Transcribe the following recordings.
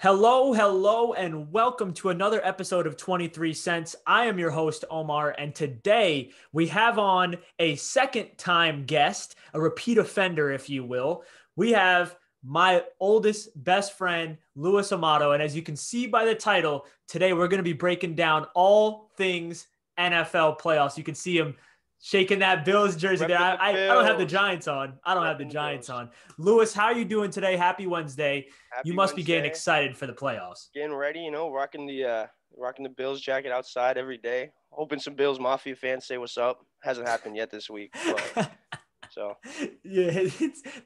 Hello, hello, and welcome to another episode of 23 Cents. I am your host, Omar, and today we have on a second-time guest, a repeat offender, if you will. We have my oldest best friend, Luis Amato, and as you can see by the title, today we're going to be breaking down all things NFL playoffs. You can see him shaking that Bills jersey there. I don't have the Giants on. I don't have the Giants on. Luis, how are you doing today? Happy Wednesday. You must be getting excited for the playoffs. Getting ready, rocking the Bills jacket outside every day. Hoping some Bills Mafia fans say what's up. Hasn't happened yet this week, but so yeah,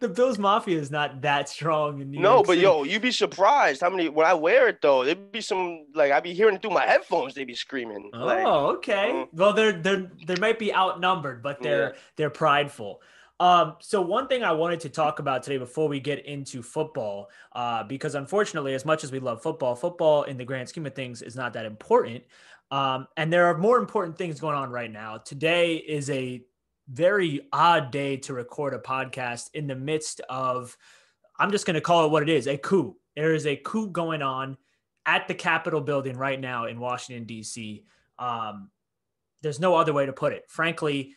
the Bills Mafia is not that strong in New no, York but City. yo, you'd be surprised how many when I wear it though. There'd be some I be hearing it through my headphones. They be screaming. Oh, okay. Well, they might be outnumbered, but they're prideful. So one thing I wanted to talk about today before we get into football, because unfortunately, as much as we love football in the grand scheme of things is not that important. And there are more important things going on right now. Today is a very odd day to record a podcast in the midst of, I'm just going to call it what it is, a coup. There is a coup going on at the Capitol building right now in Washington, D.C. There's no other way to put it. Frankly,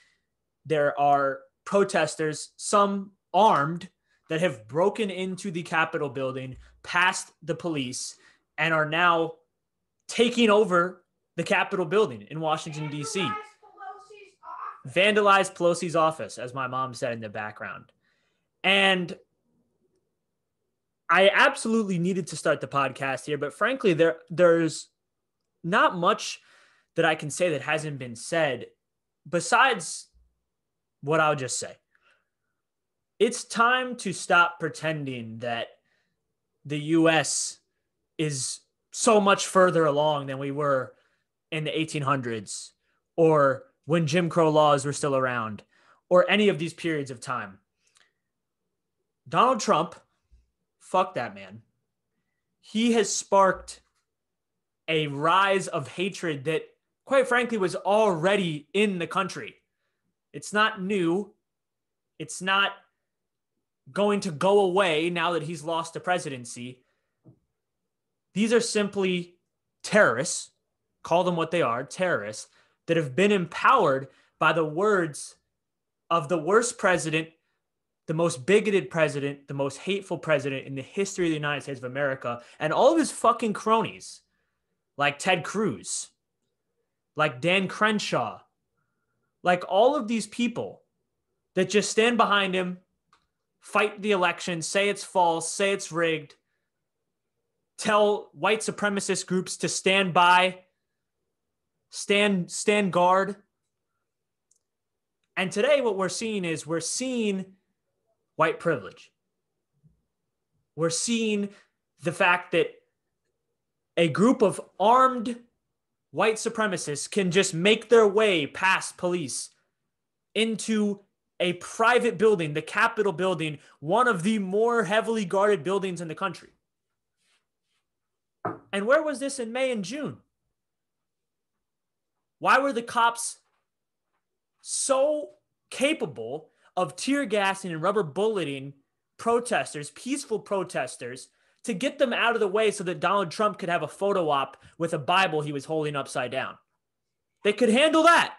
there are protesters, some armed, that have broken into the Capitol building, past the police, and are now taking over the Capitol building in Washington, D.C. Vandalized Pelosi's office, as my mom said in the background. And I absolutely needed to start the podcast here, but frankly, there's not much that I can say that hasn't been said besides what I'll just say. It's time to stop pretending that the U.S. is so much further along than we were in the 1800s or when Jim Crow laws were still around or any of these periods of time. Donald Trump, fuck that man. He has sparked a rise of hatred that, quite frankly, was already in the country. It's not new. It's not going to go away now that he's lost the presidency. These are simply terrorists, call them what they are, terrorists, that have been empowered by the words of the worst president, the most bigoted president, the most hateful president in the history of the United States of America, and all of his fucking cronies, like Ted Cruz, like Dan Crenshaw, like all of these people that just stand behind him, fight the election, say it's false, say it's rigged, tell white supremacist groups to stand by, stand guard. And today what we're seeing white privilege. We're seeing the fact that a group of armed white supremacists can just make their way past police into a private building, the Capitol building, one of the more heavily guarded buildings in the country. And where was this in May and June? Why were the cops so capable of tear gassing and rubber bulleting protesters, peaceful protesters, to get them out of the way so that Donald Trump could have a photo op with a Bible he was holding upside down? They could handle that.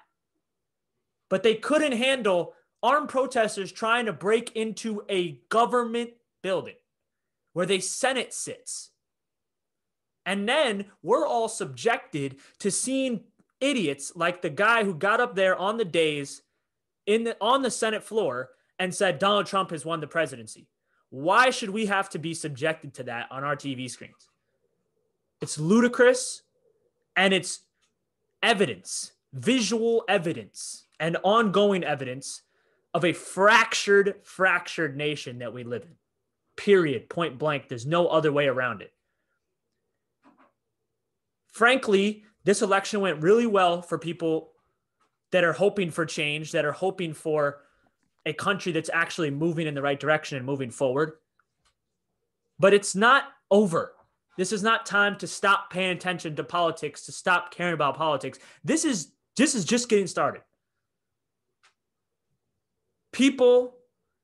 But they couldn't handle armed protesters trying to break into a government building where the Senate sits. And then we're all subjected to seeing idiots like the guy who got up there on the days on the Senate floor and said Donald Trump has won the presidency. Why should we have to be subjected to that on our TV screens? It's ludicrous, and it's evidence, visual evidence, and ongoing evidence of a fractured nation that we live in. Period. Point blank. There's no other way around it. Frankly, this election went really well for people that are hoping for change, that are hoping for a country that's actually moving in the right direction and moving forward. But it's not over. This is not time to stop paying attention to politics, to stop caring about politics. This is just getting started. People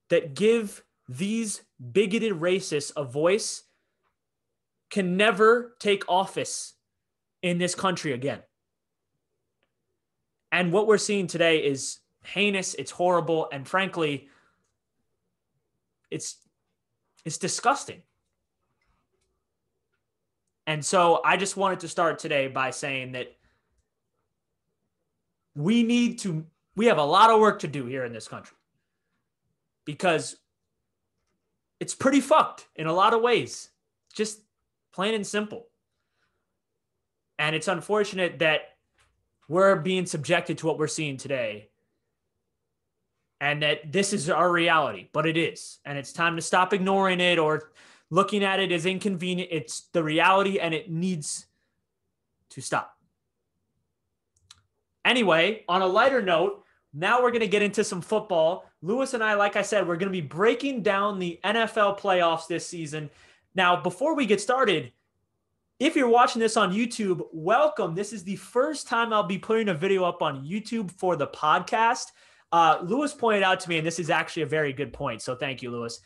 that give these bigoted racists a voice can never take office in this country again. And what we're seeing today is heinous, it's horrible, and frankly, it's disgusting. And so I just wanted to start today by saying that we have a lot of work to do here in this country because it's pretty fucked in a lot of ways, just plain and simple. And it's unfortunate that we're being subjected to what we're seeing today and that this is our reality, but it is. And it's time to stop ignoring it or looking at it as inconvenient. It's the reality and it needs to stop. Anyway, on a lighter note, now we're going to get into some football. Lewis and I, like I said, we're going to be breaking down the NFL playoffs this season. Now, before we get started, if you're watching this on YouTube, welcome. This is the first time I'll be putting a video up on YouTube for the podcast. Lewis pointed out to me, and this is actually a very good point, so thank you, Lewis.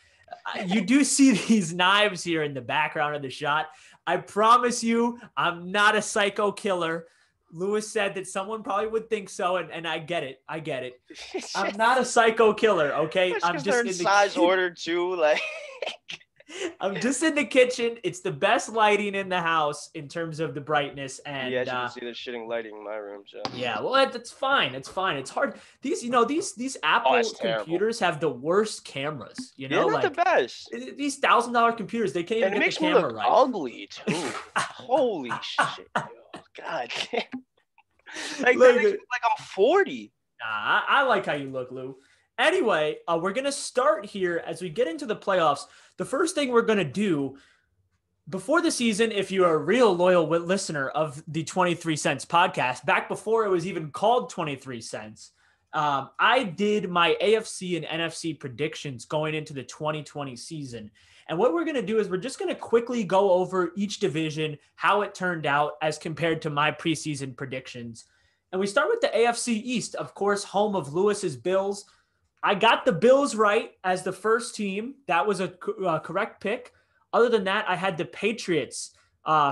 You do see these knives here in the background of the shot. I promise you, I'm not a psycho killer. Lewis said that someone probably would think so, and I get it. I get it. I'm not a psycho killer, okay? I'm just in size order too, like. I'm just in the kitchen. It's the best lighting in the house in terms of the brightness. And yeah, you can see the shitting lighting in my room. So. Yeah, well, that's fine. It's fine. It's hard. These Apple computers have the worst cameras. You know, not the best. These $1,000 computers, they can't even get the camera right. It makes me look ugly too. Holy shit! God damn. Like that makes me look like I'm 40. Nah, I like how you look, Lou. Anyway, we're going to start here as we get into the playoffs. The first thing we're going to do before the season, if you're a real loyal listener of the 23 Cents podcast, back before it was even called 23 Cents, I did my AFC and NFC predictions going into the 2020 season. And what we're going to do is we're just going to quickly go over each division, how it turned out as compared to my preseason predictions. And we start with the AFC East, of course, home of Lewis's Bills. I got the Bills right as the first team. That was a correct pick. Other than that, I had the Patriots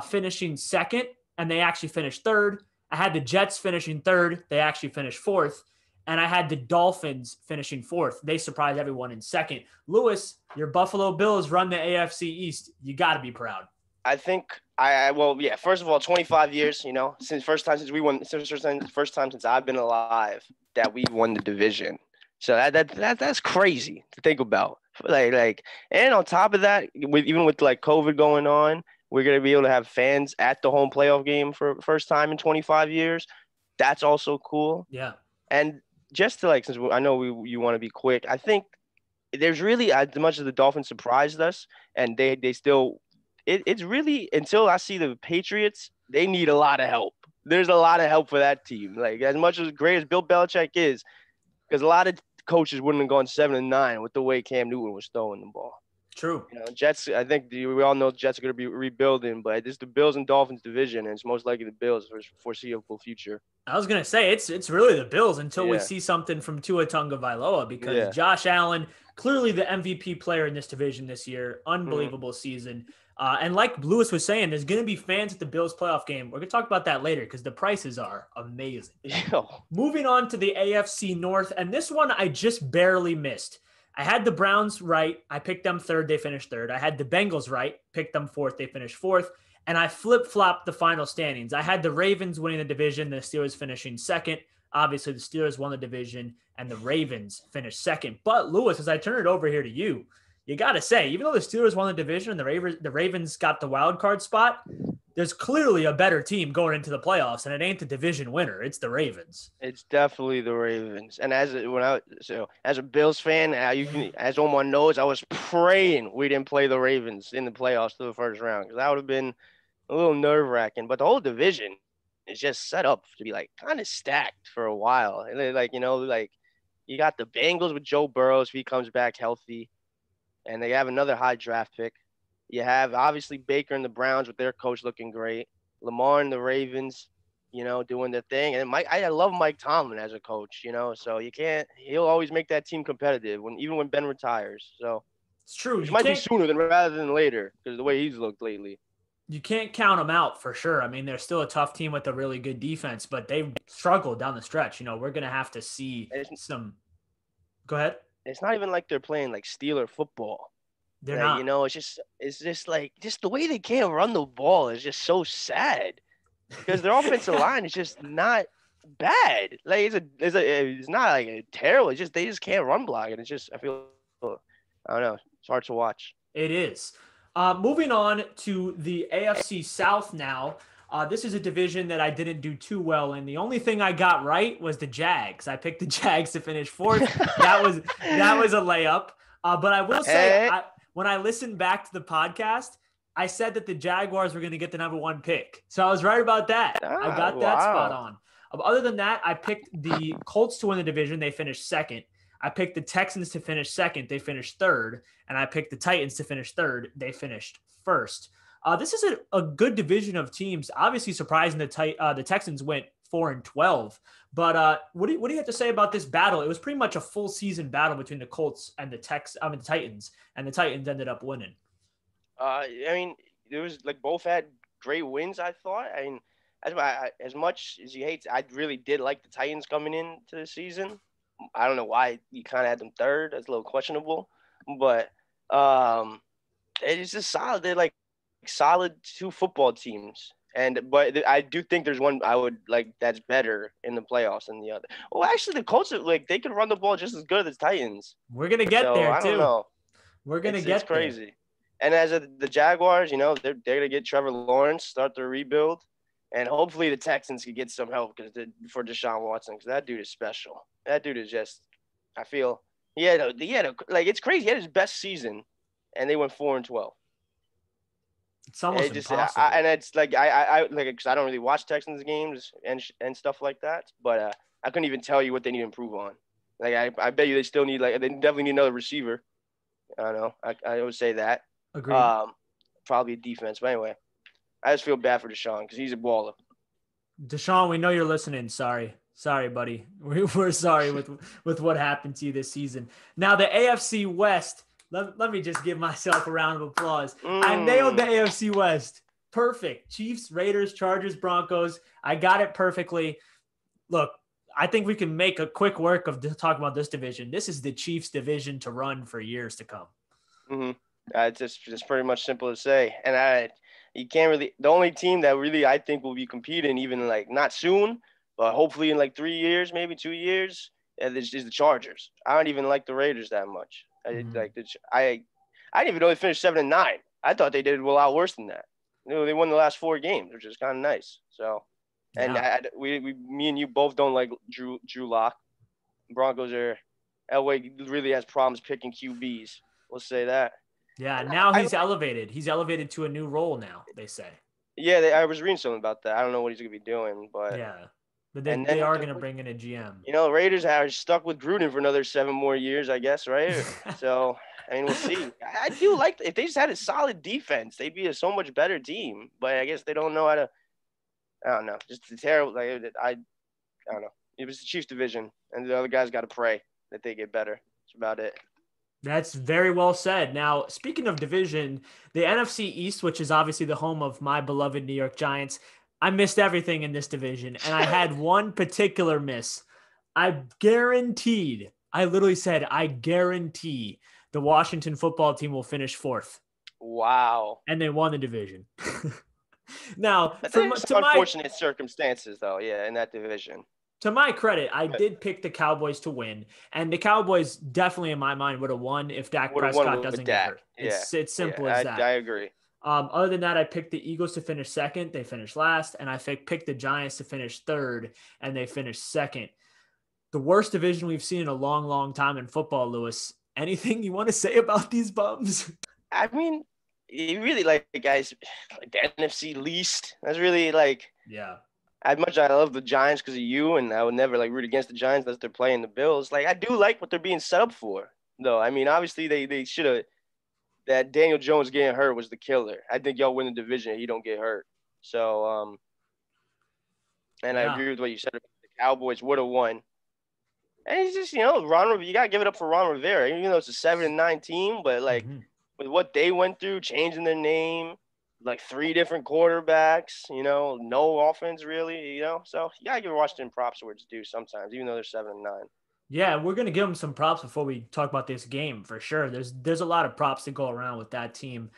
finishing second, and they actually finished third. I had the Jets finishing third. They actually finished fourth. And I had the Dolphins finishing fourth. They surprised everyone in second. Lewis, your Buffalo Bills run the AFC East. You got to be proud. I think first of all, 25 years, first time since I've been alive that we won the division. So that's crazy to think about. Like, and on top of that, even with like COVID going on, we're gonna be able to have fans at the home playoff game for the first time in 25 years. That's also cool. Yeah. And just to since I know you want to be quick, I think there's really as much as the Dolphins surprised us, and they still, it's really until I see the Patriots, they need a lot of help. There's a lot of help for that team. Like as much as great as Bill Belichick is, because a lot of coaches wouldn't have gone 7-9 with the way Cam Newton was throwing the ball. True. Jets, I think we all know the Jets are going to be rebuilding, but it's the Bills and Dolphins division, and it's most likely the Bills for foreseeable future. I was going to say, it's really the Bills until we see something from Tua Tagovailoa, because Josh Allen, clearly the MVP player in this division this year, unbelievable season. And like Lewis was saying, there's going to be fans at the Bills playoff game. We're going to talk about that later because the prices are amazing. Moving on to the AFC North, and this one I just barely missed. I had the Browns right. I picked them third. They finished third. I had the Bengals right. Picked them fourth. They finished fourth. And I flip-flopped the final standings. I had the Ravens winning the division, the Steelers finishing second. Obviously, the Steelers won the division, and the Ravens finished second. But, Lewis, as I turn it over here to you, you got to say, even though the Steelers won the division and the Ravens got the wild card spot, there's clearly a better team going into the playoffs, and it ain't the division winner. It's the Ravens. It's definitely the Ravens. And as a Bills fan, as Omar knows, I was praying we didn't play the Ravens in the playoffs to the first round because that would have been a little nerve-wracking. But the whole division is just set up to be kind of stacked for a while. And you got the Bengals with Joe Burrow if he comes back healthy. And they have another high draft pick. You have, obviously, Baker and the Browns with their coach looking great. Lamar and the Ravens, doing their thing. And I love Mike Tomlin as a coach, so he'll always make that team competitive even when Ben retires. So it's true. It might be sooner rather than later because of the way he's looked lately. You can't count them out for sure. I mean, they're still a tough team with a really good defense, but they've struggled down the stretch. We're going to have to see It's, some. Go ahead. it's not even like they're playing like Steeler football. They're Like, not. it's just like just the way they can't run the ball is just so sad because their offensive line is just not bad. Like it's not like a terrible. It's just they just can't run block, and it's just I don't know. It's hard to watch. It is. Moving on to the AFC South now. This is a division that I didn't do too well in. The only thing I got right was the Jags. I picked the Jags to finish fourth. That was a layup. But I will say, when I listened back to the podcast, I said that the Jaguars were going to get the number one pick. So I was right about that. I got that spot on. Other than that, I picked the Colts to win the division. They finished second. I picked the Texans to finish second. They finished third. And I picked the Titans to finish third. They finished first. This is a good division of teams. Obviously surprising the Texans went 4-12. But what do you have to say about this battle? It was pretty much a full season battle between the Colts and the Titans. And the Titans ended up winning. I mean, it was like both had great wins, I thought. I mean, as much as you hate, I really did like the Titans coming into the season. I don't know why you kind of had them third. That's a little questionable. But it's just solid. They're like solid two football teams. But I do think there's one I would like that's better in the playoffs than the other. Well, actually, the Colts are like they can run the ball just as good as the Titans. We're gonna get there I too. don't know. We're gonna get it's crazy. There. And as the Jaguars, they're gonna get Trevor Lawrence, start their rebuild, and hopefully the Texans can get some help for Deshaun Watson because that dude is special. That dude is just, I feel he had like it's crazy. He had his best season, and they went 4-12. It's almost impossible. And it's like I like because I don't really watch Texans games and stuff like that, but I couldn't even tell you what they need to improve on. Like I bet you they still need they definitely need another receiver. I don't know. I would say that. Agreed. Probably defense, but anyway, I just feel bad for Deshaun because he's a baller. Deshaun, we know you're listening. Sorry, buddy. We're sorry with what happened to you this season. Now the AFC West. Let me just give myself a round of applause. I nailed the AFC West. Perfect. Chiefs, Raiders, Chargers, Broncos. I got it perfectly. Look, I think we can make a quick work of talking about this division. This is the Chiefs division to run for years to come. Mm-hmm. It's just pretty much simple to say. And you can't really – the only team that really I think will be competing even like not soon, but hopefully in like 3 years, maybe 2 years, is the Chargers. I don't even like the Raiders that much. I didn't even know they finished 7-9. I thought they did a lot worse than that. They won the last 4 games, which is kind of nice. So, and me and you both don't like Drew Lock. Broncos Elway really has problems picking QBs. We'll say that. Yeah, now he's elevated. He's elevated to a new role now, they say. Yeah, I was reading something about that. I don't know what he's going to be doing, but yeah. But they are going to bring in a GM. Raiders are stuck with Gruden for another 7 more years, I guess, right? So, I mean, we'll see. I do like if they just had a solid defense, they'd be a so much better team. But I guess they don't know how to. I don't know. Just terrible. I don't know. It was the Chiefs division, and the other guys got to pray that they get better. That's about it. That's very well said. Now, speaking of division, the NFC East, which is obviously the home of my beloved New York Giants, I missed everything in this division, and I had one particular miss. I literally said, I guarantee the Washington football team will finish 4th. Wow. And they won the division. Now, unfortunate circumstances, though, in that division. To my credit, I did pick the Cowboys to win, and the Cowboys definitely, in my mind, would have won if Dak Prescott doesn't get hurt. It's simple as that. I agree. Other than that, I picked the Eagles to finish 2nd. They finished last. And I picked the Giants to finish 3rd, and they finished 2nd. The worst division we've seen in a long, long time in football, Lewis. Anything you want to say about these bums? I mean, you really guys, like the NFC least. That's really yeah. As much as I love the Giants because of you, and I would never root against the Giants unless they're playing the Bills. I do like what they're being set up for, though. I mean, obviously they should have. That Daniel Jones getting hurt was the killer. I think y'all win the division if you don't get hurt. So, I agree with what you said. The Cowboys would have won. And it's just, you got to give it up for Ron Rivera. Even though it's a 7-9 team, but with what they went through, changing their name, like 3 different quarterbacks, no offense really, So you gotta give Washington props where it's due sometimes, even though they're 7-9. Yeah, we're gonna give them some props before we talk about this game for sure. There's a lot of props to go around with that team.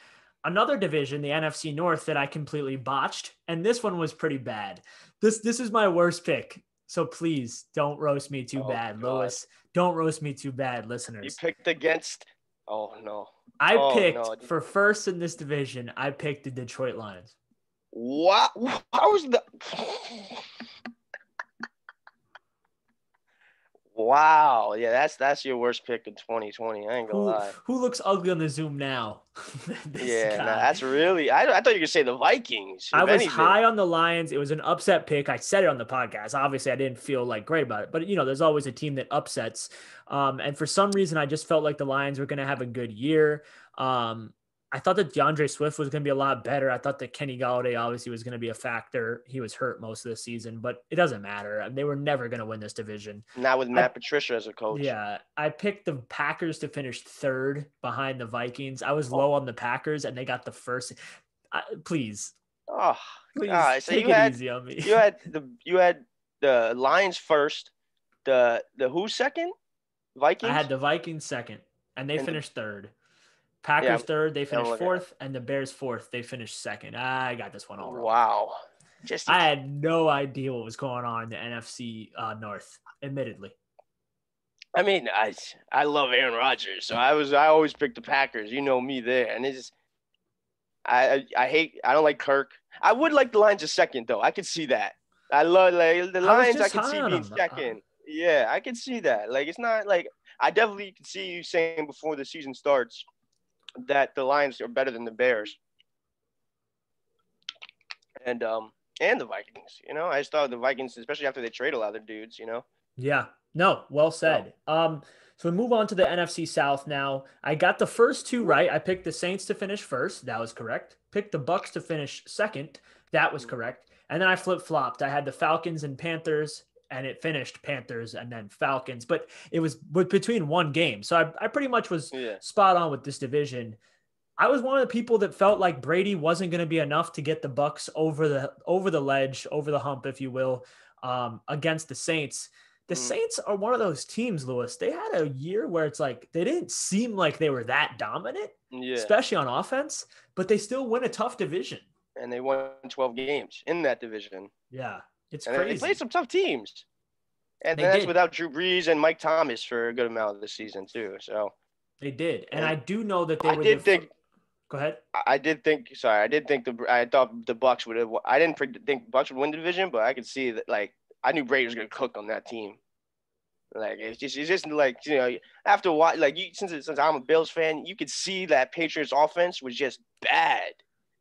Another division, the NFC North, that I completely botched, and this one was pretty bad. This is my worst pick. So please don't roast me too Oh bad, God. Lewis. Don't roast me too bad, You listeners. picked against. Oh no. I Oh picked no. for first in this division, I picked the Detroit Lions. What? How was the? Wow. Yeah, that's your worst pick in 2020. I ain't gonna Who lie. who looks ugly on the Zoom now? This Yeah, no, guy. that's really. I thought you could say the Vikings, I if was anything. high on the Lions. It was an upset pick. I said it on the podcast. Obviously, I didn't feel like great about it, but there's always a team that upsets. And for some reason, I just felt like the Lions were going to have a good year. I thought that DeAndre Swift was going to be a lot better. I thought that Kenny Galladay obviously was going to be a factor. He was hurt most of the season, but it doesn't matter. They were never going to win this division. Not with I Matt Patricia as a coach. Yeah, I picked the Packers to finish third behind the Vikings. I was Oh, low on the Packers, and they got the first. Please, oh please God. So take you it had easy on me. you had the Lions first, the who second? I Vikings had the Vikings second, and they and the finished third. yeah. Packers third, they I'm finished looking at. fourth, and the Bears fourth, they finished second. I got this one all wrong. Wow. Just I had no idea what was going on in the NFC North, admittedly. I mean, I love Aaron Rodgers, so I always pick the Packers. You know me there, and it's just, I don't like Kirk. I would like the Lions a second though. I could see that. I love like the I was Lions. I just could high see on being them. second. Yeah, I could see that. Like it's not like I definitely could see you saying before the season starts that the Lions are better than the Bears and the Vikings. I just thought the Vikings, especially after they trade a lot of their dudes. Yeah. No, well So said. So we move on to the NFC South now. I got the first two right. I picked the Saints to finish first. That was correct. Picked the Bucks to finish second. That was correct. And then I flip-flopped. I had the Falcons and Panthers, and it finished Panthers and then Falcons. But it was between one game. So I pretty much was yeah, spot on with this division. I was one of the people that felt like Brady wasn't going to be enough to get the Bucks over the ledge, over the hump, if you will, against the Saints. The Saints are one of those teams, Lewis. They had a year where it's like they didn't seem like they were that dominant, yeah. especially on offense, but they still win a tough division. And they won 12 games in that division. Yeah, it's And they crazy. played some tough teams. And They that's did. without Drew Brees and Mike Thomas for a good amount of the season too. So They did. And and I do know that they I were did think Go ahead. I did think sorry, I thought the Bucks would have I didn't think Bucks would win the division, but I could see that like I knew Brady was gonna cook on that team. Like it's just like after what like since I'm a Bills fan, you could see that Patriots offense was just bad.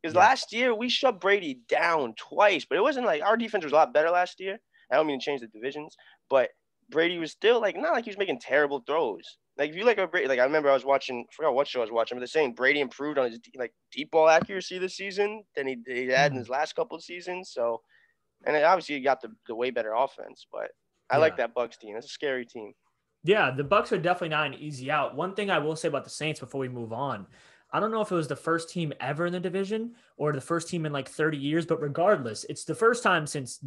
Because Yeah. last year we shut Brady down twice, but it wasn't like our defense was a lot better last year. I don't mean to change the divisions, but Brady was still like not like he was making terrible throws. Like if you like a Brady, like I remember I forgot what show I was watching, but they're saying Brady improved on his like deep ball accuracy this season than he had in his last couple of seasons. So, and then obviously he got the way better offense, but I like Yeah. that Bucks team. It's a scary team. Yeah, the Bucks are definitely not an easy out. One thing I will say about the Saints before we move on, I don't know if it was the first team ever in the division or the first team in like 30 years, but regardless, it's the first time since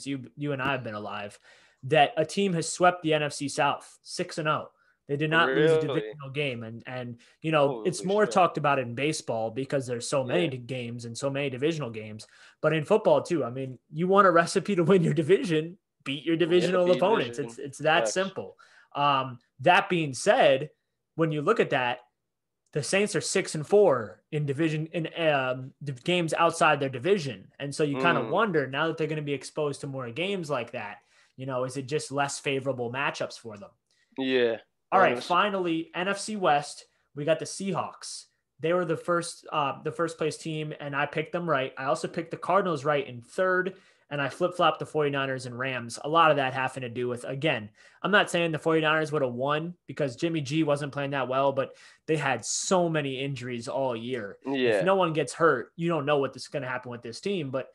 you and I have been alive that a team has swept the NFC South 6-0. They did not lose a Really? divisional game, and it's Holy more shit. talked about in baseball because there's so many Yeah. games and so many divisional games, but in football too. I mean, you want a recipe to win your division, beat your Yeah, divisional beat opponents. division. It's that Facts. simple. That being said, when you look at that, the Saints are 6-4 in the games outside their division, and so you kind of wonder now that they're going to be exposed to more games like that. Is it just less favorable matchups for them? Yeah. All right, finally, NFC West, we got the Seahawks. They were the first place team, and I picked them right. I also picked the Cardinals right in third, and I flip-flopped the 49ers and Rams. A lot of that having to do with, again, I'm not saying the 49ers would have won because Jimmy G wasn't playing that well, but they had so many injuries all year. If Yeah. no one gets hurt, you don't know what's going to happen with this team. But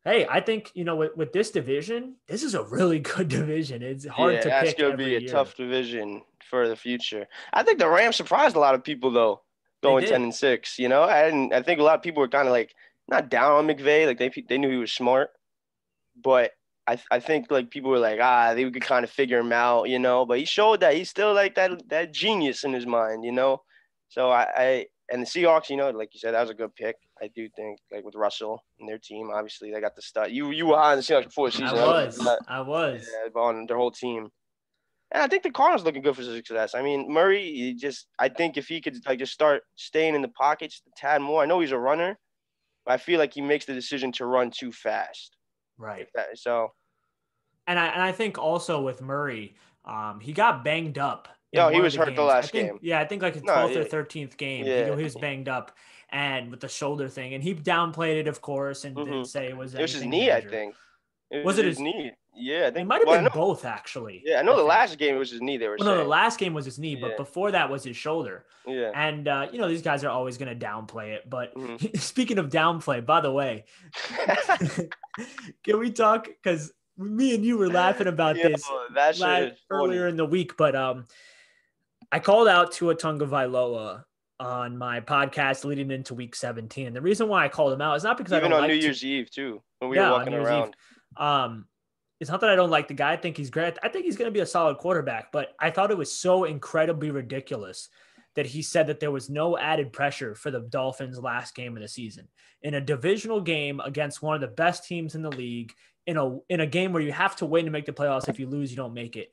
hey, I think, with this division, this is a really good division. It's hard Yeah, to that's pick gonna be every a year. tough division for the future. I think the Rams surprised a lot of people though. They going did. 10-6. I think a lot of people were kind of like not down on McVay, like they knew he was smart, but I think like people were like they could kind of figure him out, but he showed that he's still like that genius in his mind, So I and the Seahawks, like you said, that was a good pick. I do think like with Russell and their team, obviously they got the stud. You were high on the Seahawks before the season. I was. Yeah, on their whole team. And I think the Cardinals looking good for success. I mean, Murray, I think if he could like just start staying in the pocket just a tad more. I know he's a runner, but I feel like he makes the decision to run too fast. Right. So. And I think also with Murray, he got banged up in No, he one of was the hurt the games. last game. Yeah, I think like his No, 12th or yeah, 13th game, yeah. he was banged up and with the shoulder thing. And he downplayed it, of course, and didn't say it was It was his anything knee, I major. think. It Was was it his his knee. Yeah, I It think. might have Well, I been know. both, actually. Yeah, I know the last game it was his knee. They were Well, no, the saying. last game was his knee, but Yeah. before that was his shoulder. Yeah. And, these guys are always going to downplay it. But Mm-hmm. speaking of downplay, by the way, can we talk? Because me and you were laughing about this earlier in the week, but I called out Tua Tagovailoa on my podcast leading into week 17. And the reason why I called him out is not because Even I don't on like New Year's Eve too, when we were walking around. It's not that I don't like the guy. I think he's great. I think he's going to be a solid quarterback, but I thought it was so incredibly ridiculous that he said that there was no added pressure for the Dolphins last game of the season in a divisional game against one of the best teams in the league in a game where you have to win to make the playoffs. If you lose, you don't make it.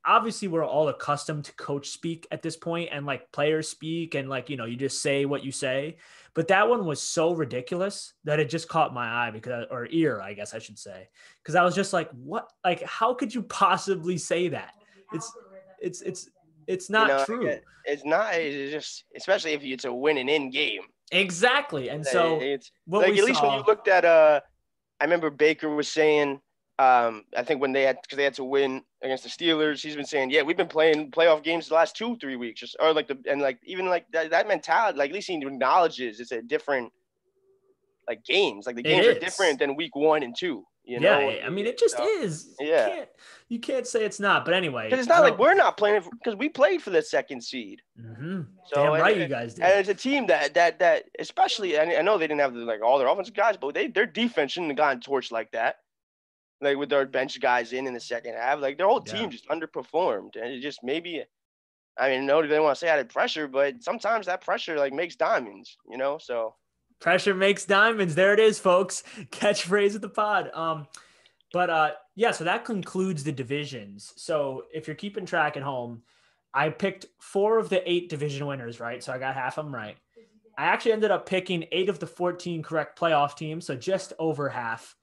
Obviously we're all accustomed to coach speak at this point and like players speak and like, you just say what you say, but that one was so ridiculous that it just caught my eye or ear, I guess I should say. Cause I was just like, what, like, how could you possibly say that? It's not true. It's not, it's just, especially if it's a winning in game. Exactly. And so it's like, at least when you looked at, I remember Baker was saying, I think when because they had to win against the Steelers, he's been saying, yeah, we've been playing playoff games the last 2-3 weeks, or like even like that mentality, like at least he acknowledges it's a different like games, like the games are different than week 1 and 2. Yeah, I mean, it just is. Yeah, you can't say it's not. But anyway, because it's not like we're not playing because we played for the second seed. Mm-hmm. So, damn right, you guys did. And it's a team that especially, I know they didn't have like all their offensive guys, but their defense shouldn't have gotten torched like that. Like with their bench guys in the second half, like their whole team just underperformed, and it just maybe, I mean, no, they want to say added pressure, but sometimes that pressure like makes diamonds, So pressure makes diamonds. There it is, folks. Catchphrase of the pod. So that concludes the divisions. So if you're keeping track at home, I picked 4 of the 8 division winners, right? So I got half of them right. I actually ended up picking 8 of the 14 correct playoff teams, so just over half.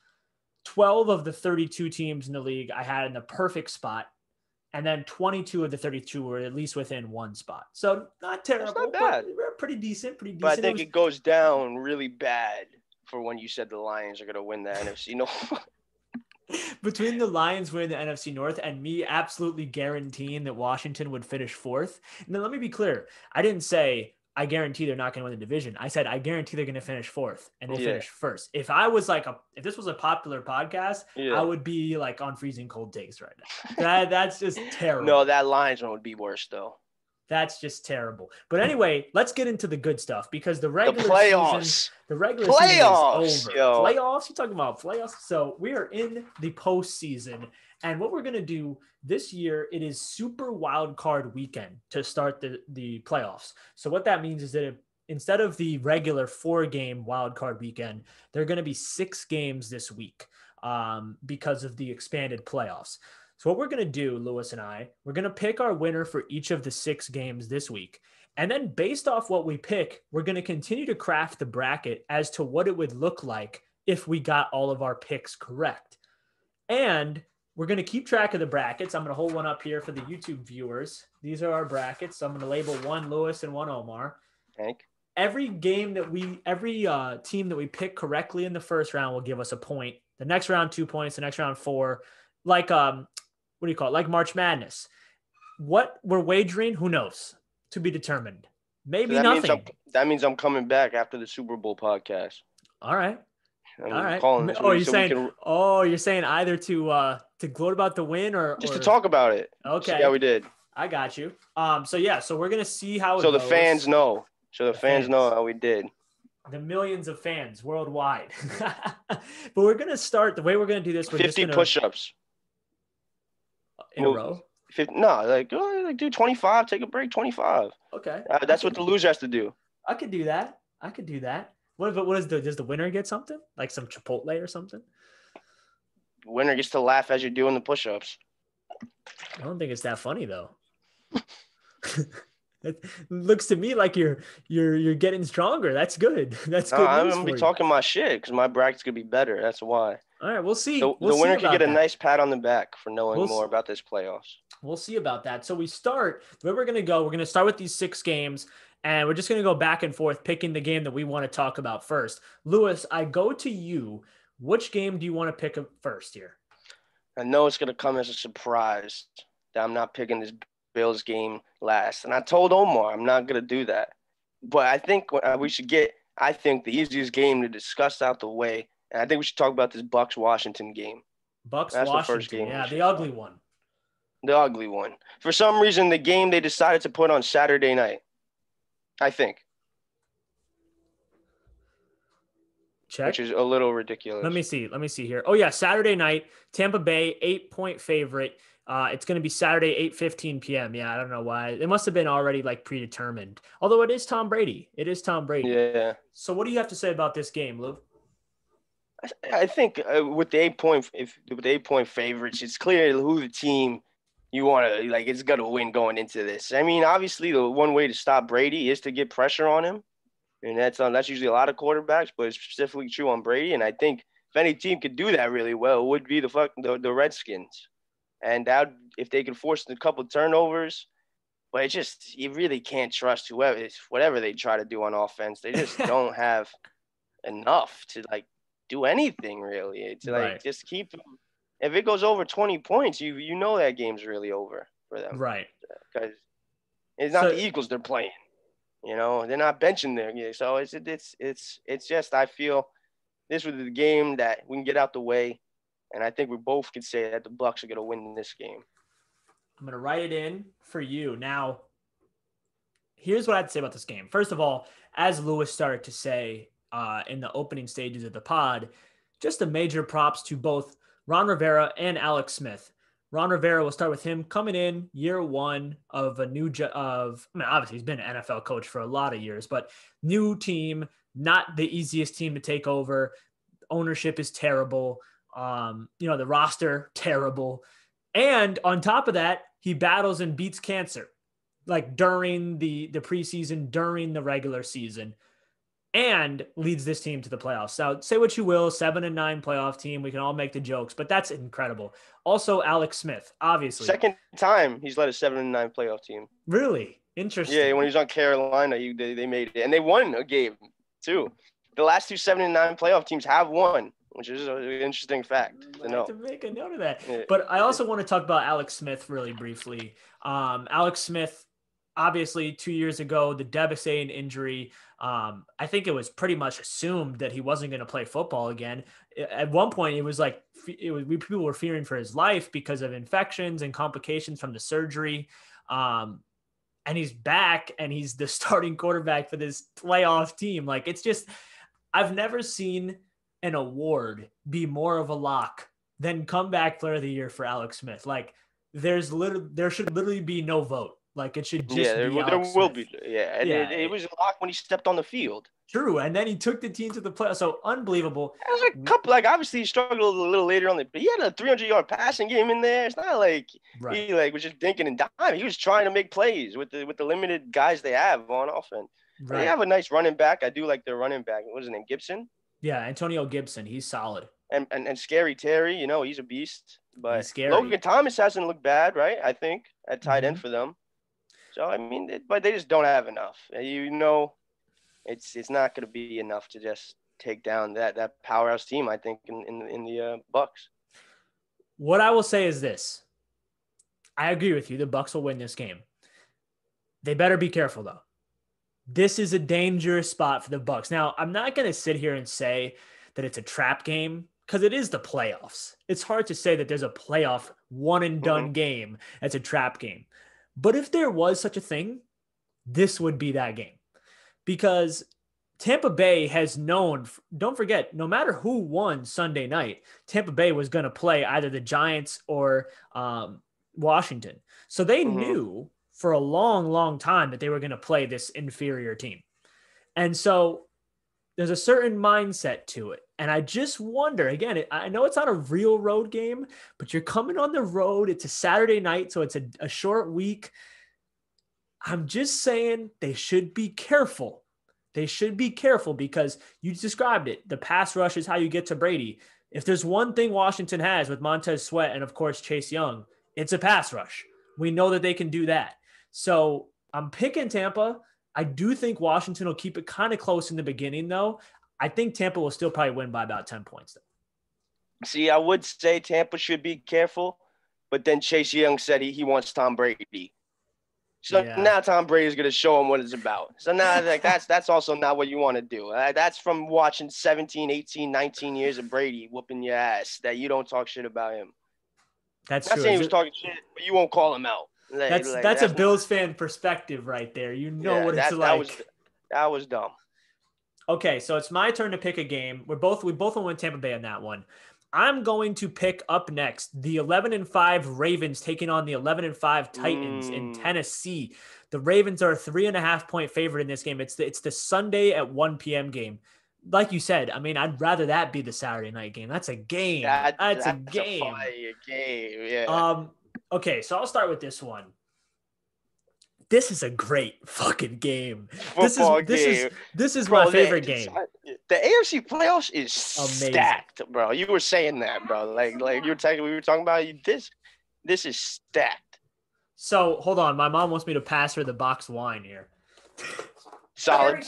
12 of the 32 teams in the league I had in the perfect spot, and then 22 of the 32 were at least within 1 spot. So not terrible, that's not bad. But pretty decent. But I think it goes down really bad for when you said the Lions are going to win the NFC North. Between the Lions winning the NFC North and me absolutely guaranteeing that Washington would finish 4th. And then let me be clear. I didn't say I guarantee they're not going to win the division. I said, I guarantee they're going to finish 4th and they finish 1st. If I was like if this was a popular podcast, I would be like on freezing cold takes right now. That's just terrible. No, that Lions one would be worse though. That's just terrible. But anyway, let's get into the good stuff because the regular playoffs. Season is over. Yo. Playoffs? You talking about playoffs? So we are in the postseason. And what we're going to do this year, it is super wild card weekend to start the playoffs. So what that means is that instead of the regular 4-game wild card weekend, there are going to be 6 games this week because of the expanded playoffs. So what we're going to do, Lewis and I, we're going to pick our winner for each of the 6 games this week. And then based off what we pick, we're going to continue to craft the bracket as to what it would look like if we got all of our picks correct. And we're going to keep track of the brackets. I'm going to hold one up here for the YouTube viewers. These are our brackets. So I'm going to label 1 Lewis and 1 Omar. Hank. Every team that we pick correctly in the first round will give us a point. The next round, 2 points. The next round, 4. Like, what do you call it? Like March Madness. What we're wagering, who knows? To be determined. Maybe so nothing. That means I'm coming back after the Super Bowl podcast. All right. You're saying either to gloat about the win or to talk about it. Okay. See how we did. I got you. So we're gonna see how it So the goes. fans know. So the fans know fans. how we did. The millions of fans worldwide. But we're gonna start the way we're gonna do this. We're 50 just gonna push-ups. in a row. 50, no, like do 25. Take a break. 25. Okay. That's what the loser has to do. I could do that. Does the winner get something? Like some Chipotle or something? Winner gets to laugh as you're doing the push-ups. I don't think it's that funny though. It looks to me like you're getting stronger. That's good. That's good I'm news gonna for be you. talking my shit because my bracket's gonna be better. That's why. All right, we'll see. The winner can get a nice pat on the back for knowing more about this playoffs. We'll see about that. So the way we're gonna go. We're gonna start with these 6 games, and we're just gonna go back and forth, picking the game that we want to talk about first. Lewis, I go to you. Which game do you want to pick up first here? I know it's gonna come as a surprise that I'm not picking this Bills game last, and I told Omar I'm not gonna do that. But I think we should get. I think the easiest game to discuss out the way, and I think we should talk about this Bucks-Washington game. That's Washington. The first game. Yeah, the ugly one. The ugly one. For some reason, the game they decided to put on Saturday night. I think. Check. Which is a little ridiculous. Let me see here. Oh yeah, Saturday night, Tampa Bay 8-point favorite. It's going to be Saturday 8:15 p.m. Yeah, I don't know why. It must have been already like predetermined. Although it is Tom Brady. Yeah. So what do you have to say about this game, Lou? I think with the 8-point favorites, it's clear who the team you want to like. It's gonna win going into this. I mean, obviously, the one way to stop Brady is to get pressure on him, and that's usually a lot of quarterbacks, but it's specifically true on Brady. And I think if any team could do that really well, it would be the Redskins. And that if they could force a couple turnovers, but you really can't trust whatever they try to do on offense. They just don't have enough to like do anything really. Just keep them. If it goes over 20 points, you know that game's really over for them, right? Because it's not the Eagles they're playing. You know, they're not benching there. So it's just I feel this was the game that we can get out the way. And I think we both can say that the Bucks are going to win this game. I'm going to write it in for you. Now, here's what I have to say about this game. First of all, as Lewis started to say in the opening stages of the pod, just a major props to both Ron Rivera and Alex Smith. Ron Rivera, will start with him coming in year one of obviously he's been an NFL coach for a lot of years, but new team, not the easiest team to take over. Ownership is terrible. The roster, terrible. And on top of that, he battles and beats cancer, like during the preseason, during the regular season, and leads this team to the playoffs. Now, say what you will, 7-9 playoff team. We can all make the jokes, but that's incredible. Also, Alex Smith, obviously. Second time he's led a 7-9 playoff team. Really? Interesting. Yeah, when he was on Carolina, they made it. And they won a game, too. The last 2 7-9 playoff teams have won, which is an interesting fact to know. To make a note of that. Yeah. But I also want to talk about Alex Smith really briefly. Alex Smith, obviously 2 years ago, the devastating injury. I think it was pretty much assumed that he wasn't going to play football again. At one point, it was like people were fearing for his life because of infections and complications from the surgery. And he's back, and he's the starting quarterback for this playoff team. Like, it's just, I've never seen an award be more of a lock than comeback player of the year for Alex Smith. Like, there should literally be no vote. Like, it should just be Alex will Smith. be. Yeah, it was a lock when he stepped on the field. True, and then he took the team to the playoffs. So unbelievable. There's a couple, obviously he struggled a little later on, but he had a 300-yard passing game in there. It's not like he was just dinking and diving. He was trying to make plays with the limited guys they have on offense. Right. They have a nice running back. I do like their running back. What was his name? Gibson? Yeah, Antonio Gibson. He's solid. And Scary Terry, he's a beast. But he's scary. Logan Thomas hasn't looked bad, right? I think at tight end for them. So I mean, but they just don't have enough. It's not going to be enough to just take down that powerhouse team. I think in the Bucks. What I will say is this: I agree with you. The Bucks will win this game. They better be careful though. This is a dangerous spot for the Bucks. Now, I'm not going to sit here and say that it's a trap game because it is the playoffs. It's hard to say that there's a playoff one and done game that's a trap game. But if there was such a thing, this would be that game because Tampa Bay has known, don't forget, no matter who won Sunday night, Tampa Bay was going to play either the Giants or Washington. So they knew for a long, long time that they were going to play this inferior team. And so there's a certain mindset to it. And I just wonder, again, I know it's not a real road game, but you're coming on the road. It's a Saturday night, so it's a short week. I'm just saying they should be careful. They should be careful because you described it. The pass rush is how you get to Brady. If there's one thing Washington has with Montez Sweat and, of course, Chase Young, it's a pass rush. We know that they can do that. So I'm picking Tampa. I do think Washington will keep it kind of close in the beginning, though. I think Tampa will still probably win by about 10 points, though. See, I would say Tampa should be careful, but then Chase Young said he wants Tom Brady. So now Tom Brady is going to show him what it's about. So now that's also not what you want to do. That's from watching 17, 18, 19 years of Brady whooping your ass that you don't talk shit about him. That's not true. saying he was talking shit, but you won't call him out. That's a Bills fan perspective right there. You know what it's like. That was dumb. Okay, so it's my turn to pick a game. We both went Tampa Bay on that one. I'm going to pick up next the 11-5 Ravens taking on the 11-5 Titans in Tennessee. The Ravens are a 3.5-point favorite in this game. It's the Sunday at 1 p.m. game. Like you said, I mean, I'd rather that be the Saturday night game. That's a game. That's a game. A fire game. Yeah. Okay, so I'll start with this one. This is a great fucking game. This is bro, my favorite game. The AFC playoffs is stacked, bro. You were saying that, bro. Like you were we were talking about this is stacked. So hold on, my mom wants me to pass her the boxed wine here. Solid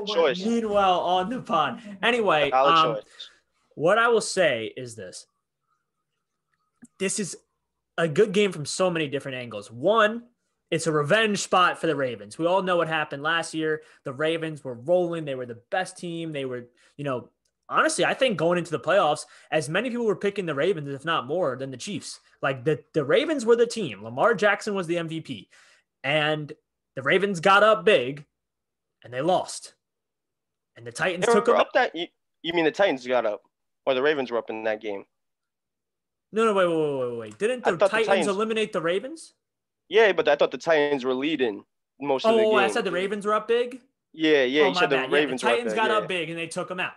choice. Meanwhile, on the pod. Anyway, what I will say is this. This is a good game from so many different angles. One, it's a revenge spot for the Ravens. We all know what happened last year. The Ravens were rolling. They were the best team. They were, honestly, I think going into the playoffs, as many people were picking the Ravens, if not more, than the Chiefs. Like the Ravens were the team. Lamar Jackson was the MVP. And the Ravens got up big, and they lost. And the Titans took them up. You mean the Titans got up, or the Ravens were up in that game? No, wait. Didn't the Titans eliminate the Ravens? Yeah, but I thought the Titans were leading most of the game. Oh, I said the Ravens were up big? Yeah, you said the Ravens were up big. The Titans got up big, and they took them out.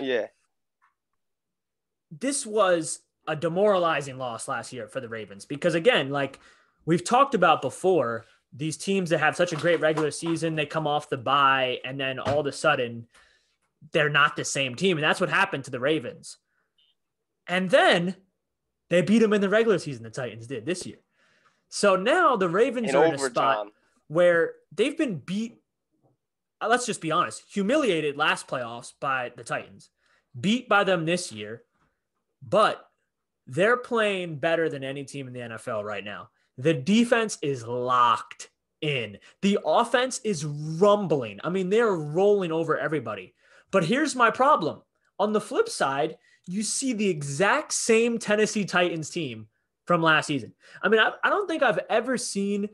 Yeah. This was a demoralizing loss last year for the Ravens because, again, like we've talked about before, these teams that have such a great regular season, they come off the bye, and then all of a sudden they're not the same team. And that's what happened to the Ravens. And then they beat them in the regular season, the Titans did this year. So now the Ravens are in a spot where they've been beat, let's just be honest, humiliated last playoffs by the Titans, beat by them this year, but they're playing better than any team in the NFL right now. The defense is locked in. The offense is rumbling. I mean, they're rolling over everybody. But here's my problem. On the flip side, you see the exact same Tennessee Titans team from last season. I mean, I don't think I've ever seen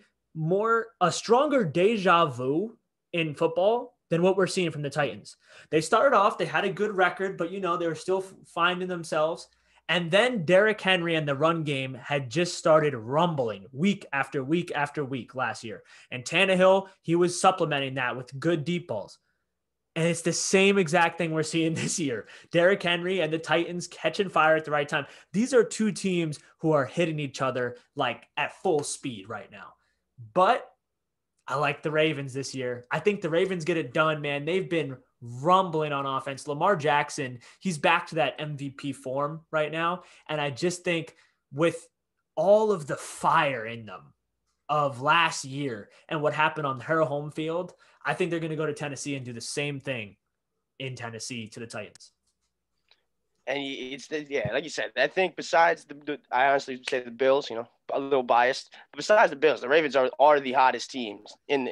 a stronger deja vu in football than what we're seeing from the Titans. They started off, they had a good record, but they were still finding themselves. And then Derrick Henry and the run game had just started rumbling week after week after week last year. And Tannehill, he was supplementing that with good deep balls. And it's the same exact thing we're seeing this year. Derrick Henry and the Titans catching fire at the right time. These are two teams who are hitting each other like at full speed right now. But I like the Ravens this year. I think the Ravens get it done, man. They've been rumbling on offense. Lamar Jackson, he's back to that MVP form right now. And I just think with all of the fire in them of last year and what happened on her home field, I think they're going to go to Tennessee and do the same thing in Tennessee to the Titans. And like you said, I think besides I honestly say the Bills, a little biased, but besides the Bills, the Ravens are the hottest teams in the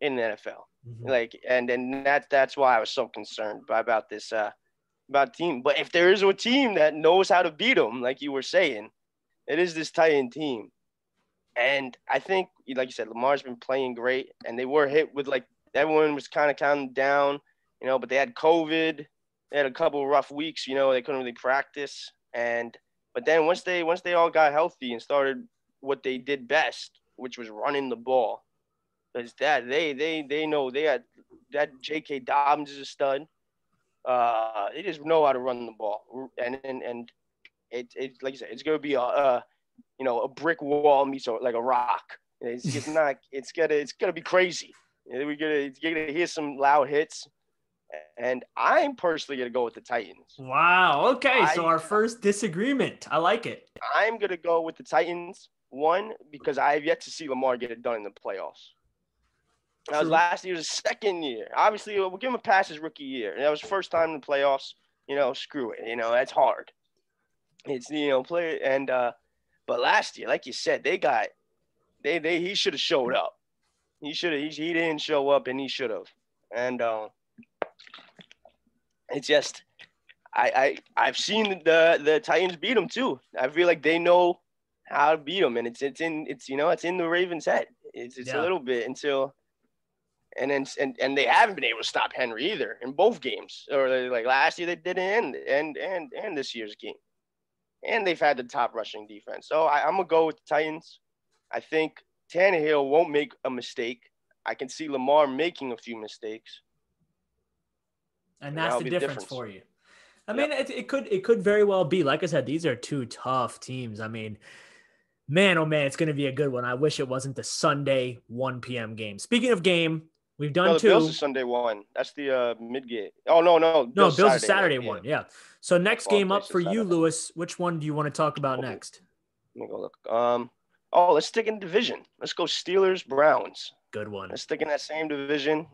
NFL. Mm-hmm. And that's why I was so concerned about this about team. But if there is a team that knows how to beat them, like you were saying, it is this Titan team. And I think, like you said, Lamar's been playing great, and they were hit with like everyone was kind of counting down, but they had COVID. They had a couple of rough weeks, they couldn't really practice. But then once they all got healthy and started what they did best, which was running the ball, because that they know they had that J.K. Dobbins is a stud. They just know how to run the ball, and it like you said, it's gonna be a brick wall meets like a rock. It's just not. It's gonna be crazy. You're gonna hear some loud hits, and I'm personally gonna go with the Titans. Wow. Okay. So our first disagreement. I like it. I'm gonna go with the Titans. One, because I have yet to see Lamar get it done in the playoffs. That was last year's second year. Obviously, we'll give him a pass his rookie year. And that was first time in the playoffs. Screw it. That's hard. It's play and but last year, like you said, he should have showed up. He didn't show up, and he should have. And it's just I've seen the Titans beat them too. I feel like they know how to beat them, and it's in the Ravens' head. It's a little bit until. And they haven't been able to stop Henry either in both games. Or like last year they didn't, and this year's game. And they've had the top rushing defense. So I'm gonna go with the Titans. I think Tannehill won't make a mistake. I can see Lamar making a few mistakes. And that's the difference for you. I mean, it could very well be. Like I said, these are two tough teams. I mean, man, oh man, it's going to be a good one. I wish it wasn't the Sunday 1 p.m. game. Speaking of game, we've done the two. Bills is Sunday 1. That's the mid-game. Oh, no. No, Bills is Saturday 1. Yeah. So next game up for you, Lewis. Which one do you want to talk about next? Let me go look. Let's stick in division. Let's go Steelers, Browns. Good one. Let's stick in that same division.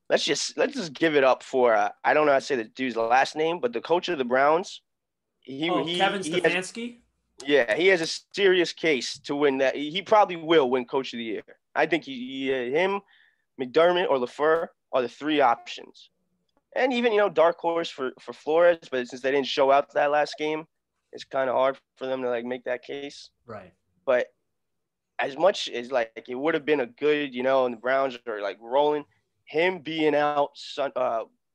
Let's just give it up for I don't know how to say the dude's last name, but the coach of the Browns. Kevin Stefanski? He has a serious case to win that. He probably will win Coach of the Year. I think him, McDermott, or LaFleur are the three options. And even, dark horse for Flores, but since they didn't show out that last game, it's kind of hard for them to, make that case. Right. But as much as, it would have been a good, and the Browns are, rolling, him being out,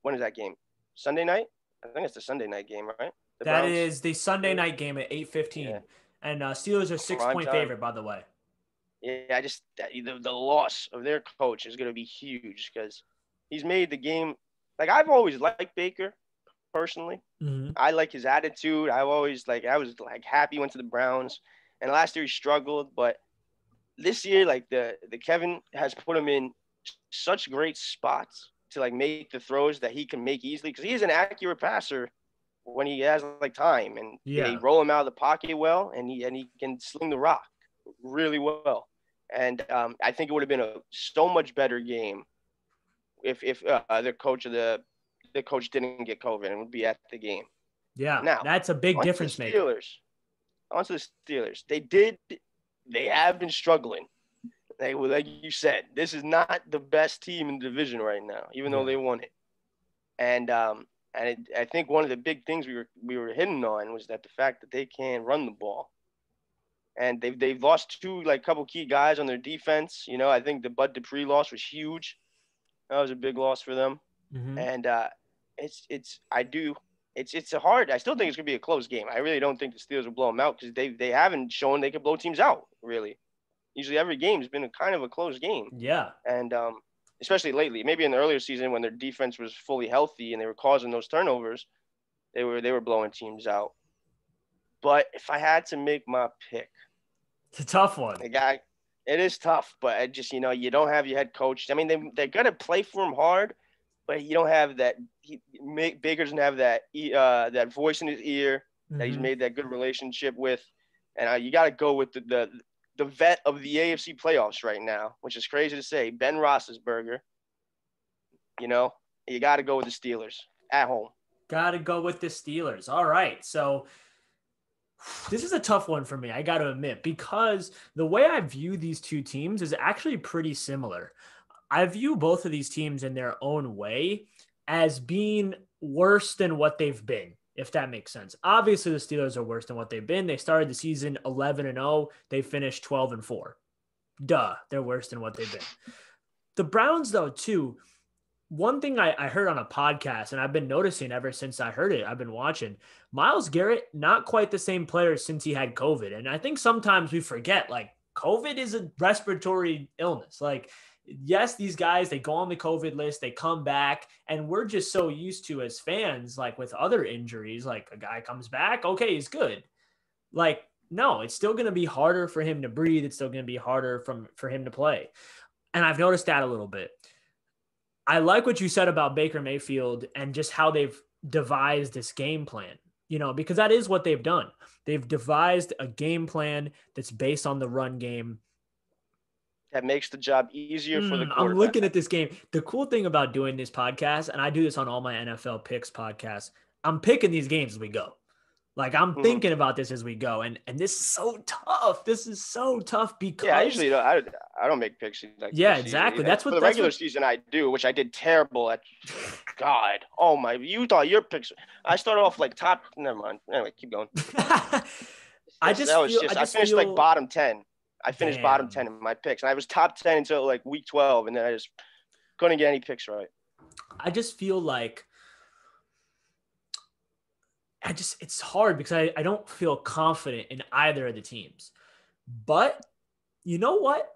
when is that game? Sunday night? I think it's the Sunday night game, right? That is the Sunday night game at 8:15. Yeah. And Steelers are 6-point favorite, by the way. Yeah, the loss of their coach is going to be huge because he's made the game. I've always liked Baker personally. Mm-hmm. I like his attitude. I was happy he went to the Browns. And last year he struggled, but this year, the Kevin has put him in such great spots to make the throws that he can make easily because he is an accurate passer when he has time, and they roll him out of the pocket well, and he can sling the rock really well. And I think it would have been a so much better game if the coach didn't get COVID and would be at the game. Yeah, now that's a big difference maker. Onto the Steelers, they have been struggling. Like you said, this is not the best team in the division right now, even though they won it. And I think one of the big things we were hitting on was that the fact that they can't run the ball, and they've lost two couple key guys on their defense. I think the Bud Dupree loss was huge. That was a big loss for them. Mm-hmm. And it's hard. I still think it's gonna be a close game. I really don't think the Steelers will blow them out because they haven't shown they can blow teams out really. Usually every game has been a kind of a close game. Yeah. And especially lately, maybe in the earlier season when their defense was fully healthy and they were causing those turnovers, they were blowing teams out. But if I had to make my pick, it's a tough one. It is tough, but I just you don't have your head coach. I mean, they're gonna play for him hard, but you don't have that. Baker doesn't have that voice in his ear that he's made that good relationship with, and you got to go with the vet of the AFC playoffs right now, which is crazy to say, Ben Roethlisberger. You got to go with the Steelers at home. Got to go with the Steelers. All right. So this is a tough one for me, I got to admit, because the way I view these two teams is actually pretty similar. I view both of these teams in their own way as being worse than what they've been. if that makes sense. Obviously, the Steelers are worse than what they've been. They started the season 11-0. They finished 12-4. Duh, they're worse than what they've been. The Browns, though, too, one thing I heard on a podcast, and I've been noticing ever since I heard it, I've been watching, Myles Garrett, not quite the same player since he had COVID. And I think sometimes we forget, like, COVID is a respiratory illness. Like, yes, these guys, they go on the COVID list, they come back, and we're just so used to as fans, like with other injuries, like a guy comes back, okay, he's good. Like, no, it's still going to be harder for him to breathe. It's still going to be harder for him to play. And I've noticed that a little bit. I like what you said about Baker Mayfield and just how they've devised this game plan, because that is what they've done. They've devised a game plan that's based on the run game. That makes the job easier for the quarterback. I'm looking at this game. The cool thing about doing this podcast, and I do this on all my NFL picks podcasts, I'm picking these games as we go. Like, I'm thinking about this as we go. And this is so tough. This is so tough because... Yeah, I usually don't, I don't make picks. Like yeah, exactly. Season. That's what... For the regular season, I do, which I did terrible at. God. Oh, my. You thought your picks... I started off like top... Never mind. Anyway, keep going. I finished like bottom 10. I finished bottom 10 in my picks. And I was top 10 until like week 12. And then I just couldn't get any picks right. I just feel like... it's hard because I don't feel confident in either of the teams. But you know what?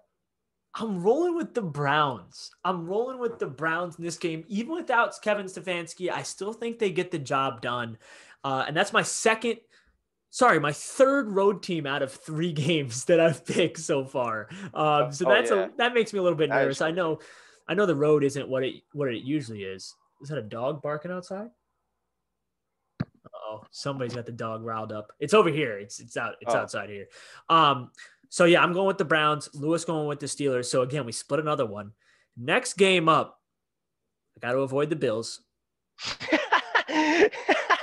I'm rolling with the Browns. I'm rolling with the Browns in this game. Even without Kevin Stefanski, I still think they get the job done. And that's my third road team out of 3 games that I've picked so far. That makes me a little bit nervous. I know the road isn't what it usually is. Is that a dog barking outside? Oh, somebody's got the dog riled up. It's over here. It's outside here. So yeah, I'm going with the Browns. Lewis going with the Steelers. So again, we split another one. Next game up, I got to avoid the Bills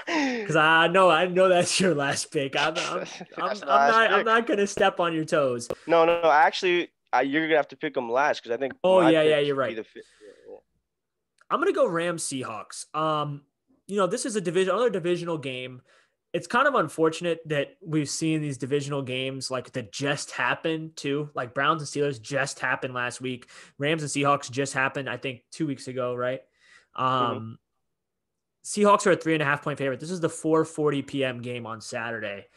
because I know that's your last pick. I'm not going to step on your toes. No. Actually, you're gonna have to pick them last because I think. Oh yeah, you're right. I'm gonna go Rams Seahawks. This is another divisional game. It's kind of unfortunate that we've seen these divisional games like that just happened too. Like Browns and Steelers just happened last week. Rams and Seahawks just happened, I think, 2 weeks ago, right? Seahawks are a 3.5-point favorite. This is the 4:40 p.m. game on Saturday.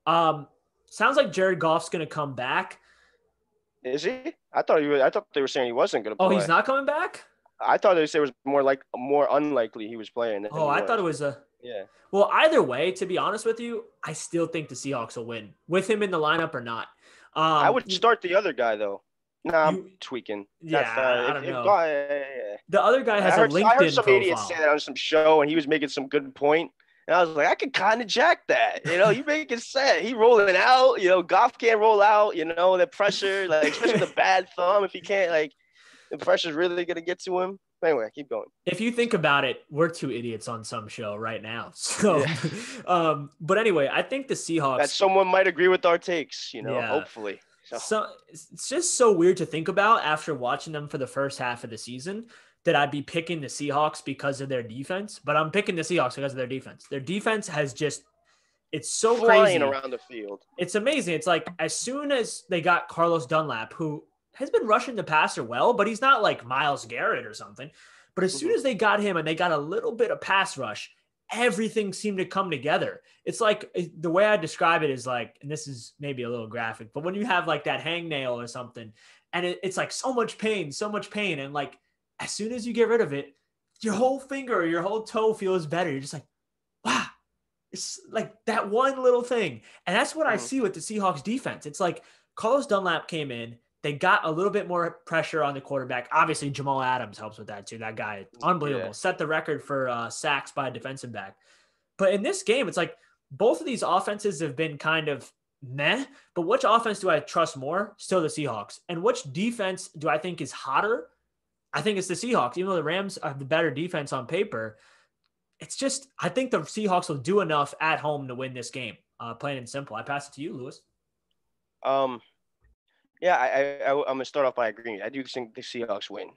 Sounds like Jared Goff's going to come back. Is he? I thought they were saying he wasn't going to play. Oh, he's not coming back? I thought they said it was more unlikely he was playing. I thought it was yeah. Well, either way, to be honest with you, I still think the Seahawks will win with him in the lineup or not. I would start the other guy though. No, I'm tweaking. Yeah, I don't know. The other guy has a LinkedIn profile. I heard some idiot say that on some show, and he was making some good point. And I was like, I could kind of jack that. You make it set. He rolling out. Goff can't roll out. The pressure, like especially the bad thumb. If he can't, like, the pressure's really gonna get to him. Anyway, keep going. If you think about it, we're 2 idiots on some show right now. So, yeah. But anyway, I think the Seahawks. That someone might agree with our takes. Hopefully. So it's just so weird to think about after watching them for the first half of the season that I'd be picking the Seahawks because of their defense, but I'm picking the Seahawks because of their defense. Their defense has it's so flying crazy around the field. It's amazing. It's like as soon as they got Carlos Dunlap, who has been rushing the passer well, but he's not like Myles Garrett or something. But as soon as they got him and they got a little bit of pass rush, everything seemed to come together. It's like the way I describe it is like, and this is maybe a little graphic, but when you have like that hangnail or something, and it's like so much pain. And like, as soon as you get rid of it, your whole finger or your whole toe feels better. You're just like, wow, it's like that one little thing. And that's what I see with the Seahawks defense. It's like Carlos Dunlap came in. They got a little bit more pressure on the quarterback. Obviously, Jamal Adams helps with that too. That guy, unbelievable. Yeah. Set the record for sacks by a defensive back. But in this game, it's like both of these offenses have been kind of meh. But which offense do I trust more? Still the Seahawks. And which defense do I think is hotter? I think it's the Seahawks. Even though the Rams have the better defense on paper, it's just I think the Seahawks will do enough at home to win this game. Plain and simple. I pass it to you, Lewis. Yeah, I'm gonna start off by agreeing. I do think the Seahawks win.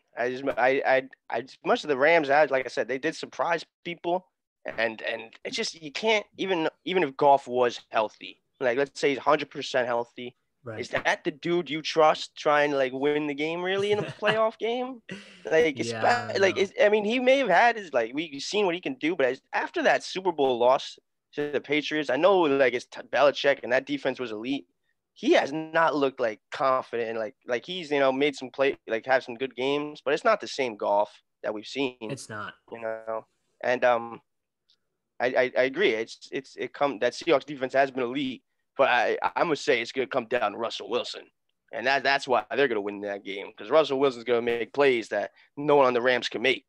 Much of the Rams, like I said, they did surprise people, And it's just you can't even if Goff was healthy, like let's say he's 100% healthy, Right. is that the dude you trust trying to like win the game really in a playoff game? Like it's Yeah, I don't like know. I mean he may have had his like we've seen what he can do, but after that Super Bowl loss to the Patriots, I know like it's Belichick and that defense was elite. He has not looked like confident and like he's made some play like have some good games, but it's not the same Goff that we've seen, It's not. And I agree. It come that Seahawks defense has been elite, but I'm gonna say it's gonna come down to Russell Wilson, and that's why they're gonna win that game because Russell Wilson's gonna make plays that no one on the Rams can make.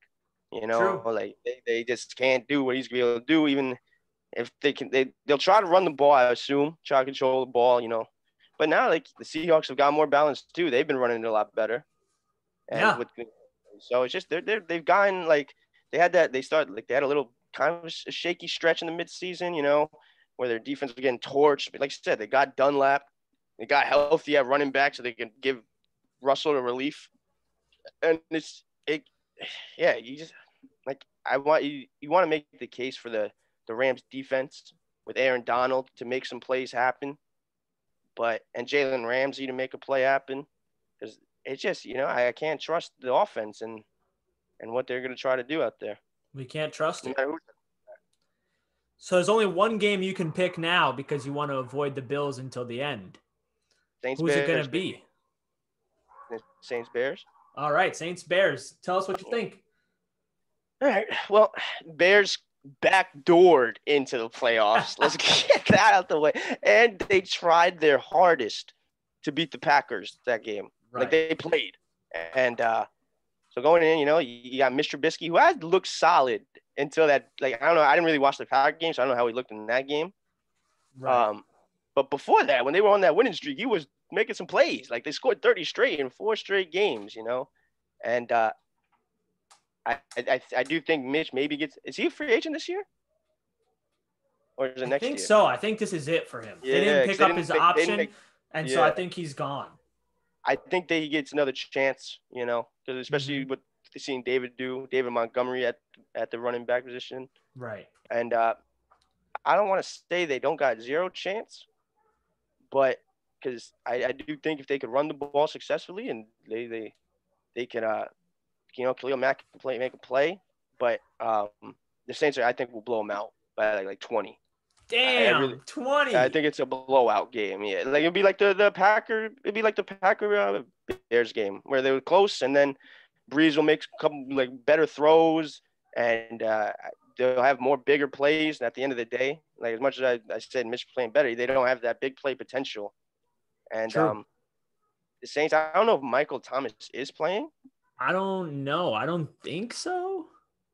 True. Like they just can't do what he's gonna be able to do. Even if they can, they'll try to run the ball. I assume try to control the ball. But now like the Seahawks have got more balance too. They've been running it a lot better, and Yeah. so it's just they've gotten like they had a little kind of a shaky stretch in the midseason, where their defense was getting torched. But like I said, they got Dunlap, they got healthy at running back, so they can give Russell a relief. And yeah, you just like I want you want to make the case for the Rams defense with Aaron Donald to make some plays happen, and Jalen Ramsey to make a play happen because it's just I can't trust the offense and what they're going to try to do out there. We can't trust No it. matter who. So there's only one game you can pick now because you want to avoid the Bills until the end. Saints Who's it going Bears, to be? Saints Bears. All right, Saints Bears. Tell us what you think. All right. Well, Bears backdoored into the playoffs. Let's get that out the way. And they tried their hardest to beat the Packers that game. Right. Like they played. And so going in, you got Mr. Trubisky, who had looked solid until that. Like I don't know, I didn't really watch the Packer game, so I don't know how he looked in that game. Right. But before that, when they were on that winning streak, he was making some plays. Like they scored 30 straight in 4 straight games, And I do think Mitch maybe is he a free agent this year? Or is it next year? I think so. I think this is it for him. Yeah, they didn't pick up his option, so I think he's gone. I think that he gets another chance, because especially what seeing David Montgomery at the running back position. Right. And I don't want to say they don't got zero chance, but because I do think if they could run the ball successfully and they can Khalil Mack can make a play, but the Saints I think will blow them out by like 20. Damn, 20. I think it's a blowout game. Yeah, like it'd be like the Packer Bears game where they were close, and then Breeze will make a couple like better throws, and they'll have more bigger plays. And at the end of the day, like as much as I said, Mitch playing better, they don't have that big play potential. And True. The Saints, I don't know if Michael Thomas is playing. I don't know. I don't think so,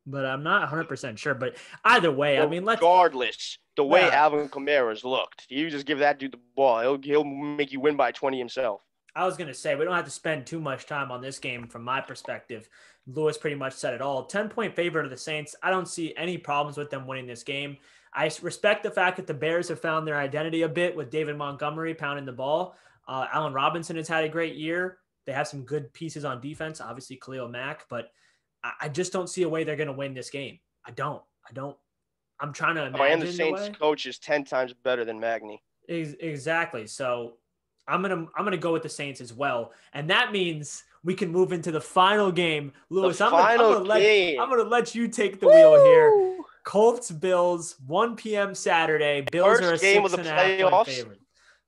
but I'm not 100% sure. But either way, I mean, regardless, the way Alvin Kamara's looked, you just give that dude the ball, he'll make you win by 20 himself. I was going to say, we don't have to spend too much time on this game from my perspective. Lewis pretty much said it all. 10-point favorite of the Saints. I don't see any problems with them winning this game. I respect the fact that the Bears have found their identity a bit with David Montgomery pounding the ball. Allen Robinson has had a great year. They have some good pieces on defense, obviously Khalil Mack, but I just don't see a way they're going to win this game. I don't. I'm trying to imagine. And the Saints coach is 10 times better than Magny. Exactly. So I'm gonna go with the Saints as well, and that means we can move into the final game. Lewis, I'm gonna let you take the wheel here. Colts Bills, 1 p.m. Saturday. Bills are a 6.5-point favorite.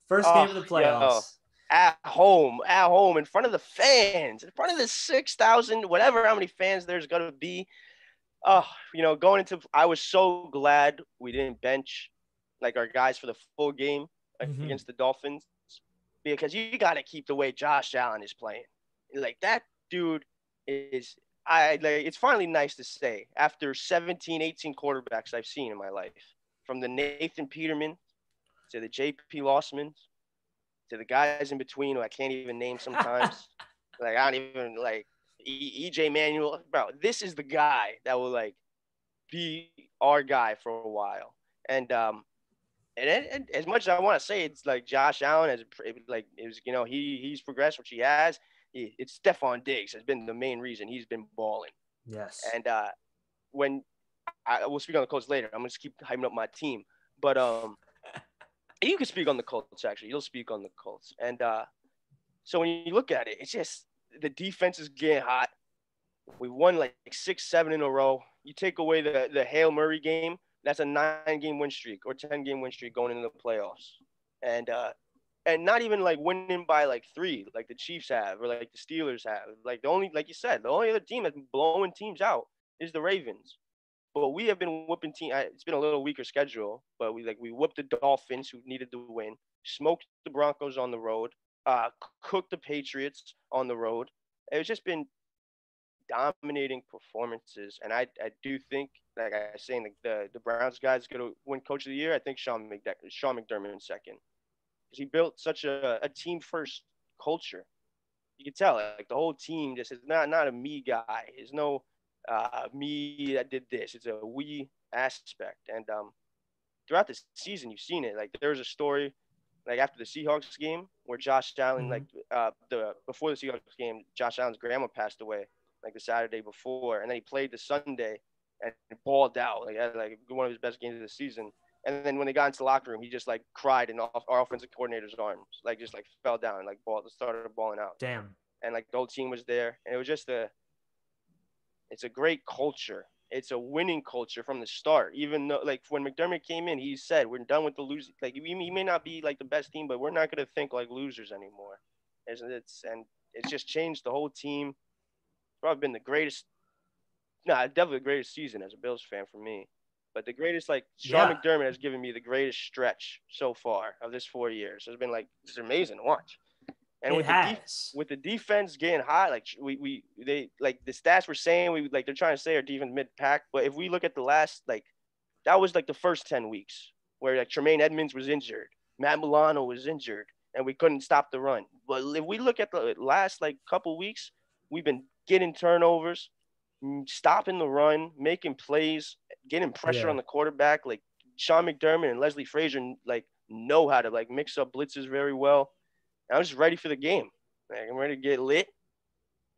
First game of the playoffs. At home, in front of the fans, in front of the 6,000, whatever how many fans there's gonna be. Going into, I was so glad we didn't bench like our guys for the full game against the Dolphins, because you got to keep the way Josh Allen is playing. Like that dude is, it's finally nice to say after 17, 18 quarterbacks I've seen in my life, from the Nathan Peterman to the JP Lossmans to the guys in between who I can't even name sometimes. Like I don't even like. EJ Manuel, bro, this is the guy that will like be our guy for a while. And as much as I want to say it's like Josh Allen he's progressed, which he has. It's Stephon Diggs has been the main reason he's been balling. Yes. And when we'll speak on the Colts later. I'm gonna just keep hyping up my team, but you can speak on the Colts actually. You'll speak on the Colts, and so when you look at it, it's just the defense is getting hot. We won like 6, 7 in a row. You take away the Hail Murray game, that's a 9-game win streak or 10-game win streak going into the playoffs, and not even like winning by like 3, like the Chiefs have or like the Steelers have. Like like you said, the only other team that's blowing teams out is the Ravens. But we have been whooping team. It's been a little weaker schedule, but we whooped the Dolphins who needed to win, smoked the Broncos on the road, cooked the Patriots on the road. It's just been dominating performances, and I do think, like I was saying, the Browns guy's gonna win Coach of the Year. I think Sean McDermott in second, because he built such a team first culture. You can tell like the whole team just is not a me guy. There's no me that did this. It's a we aspect, and throughout the season you've seen it. Like there was a story like after the Seahawks game where Josh Allen, like before the Seahawks game, Josh Allen's grandma passed away like the Saturday before, and then he played the Sunday and balled out like had like one of his best games of the season. And then when they got into the locker room, he just like cried in our offensive coordinator's arms, like just like fell down, like started balling out. Damn. And like the whole team was there, and it was just it's a great culture. It's a winning culture from the start. Even though, like, when McDermott came in, he said, we're done with the losing. Like, we may not be, like, the best team, but we're not going to think like losers anymore. And it's just changed the whole team. It's probably been the greatest – definitely the greatest season as a Bills fan for me. But the greatest, like, Sean McDermott has given me the greatest stretch so far of this 4 years. It's been, like, it's amazing to watch. And with the defense getting hot, like they like the stats were saying they're trying to say our defense mid-pack, but if we look at the last, like, that was like the first 10 weeks where like Tremaine Edmonds was injured, Matt Milano was injured, and we couldn't stop the run. But if we look at the last like couple weeks, we've been getting turnovers, stopping the run, making plays, getting pressure on the quarterback. Like Sean McDermott and Leslie Frazier like know how to like mix up blitzes very well. I'm just ready for the game. Like, I'm ready to get lit,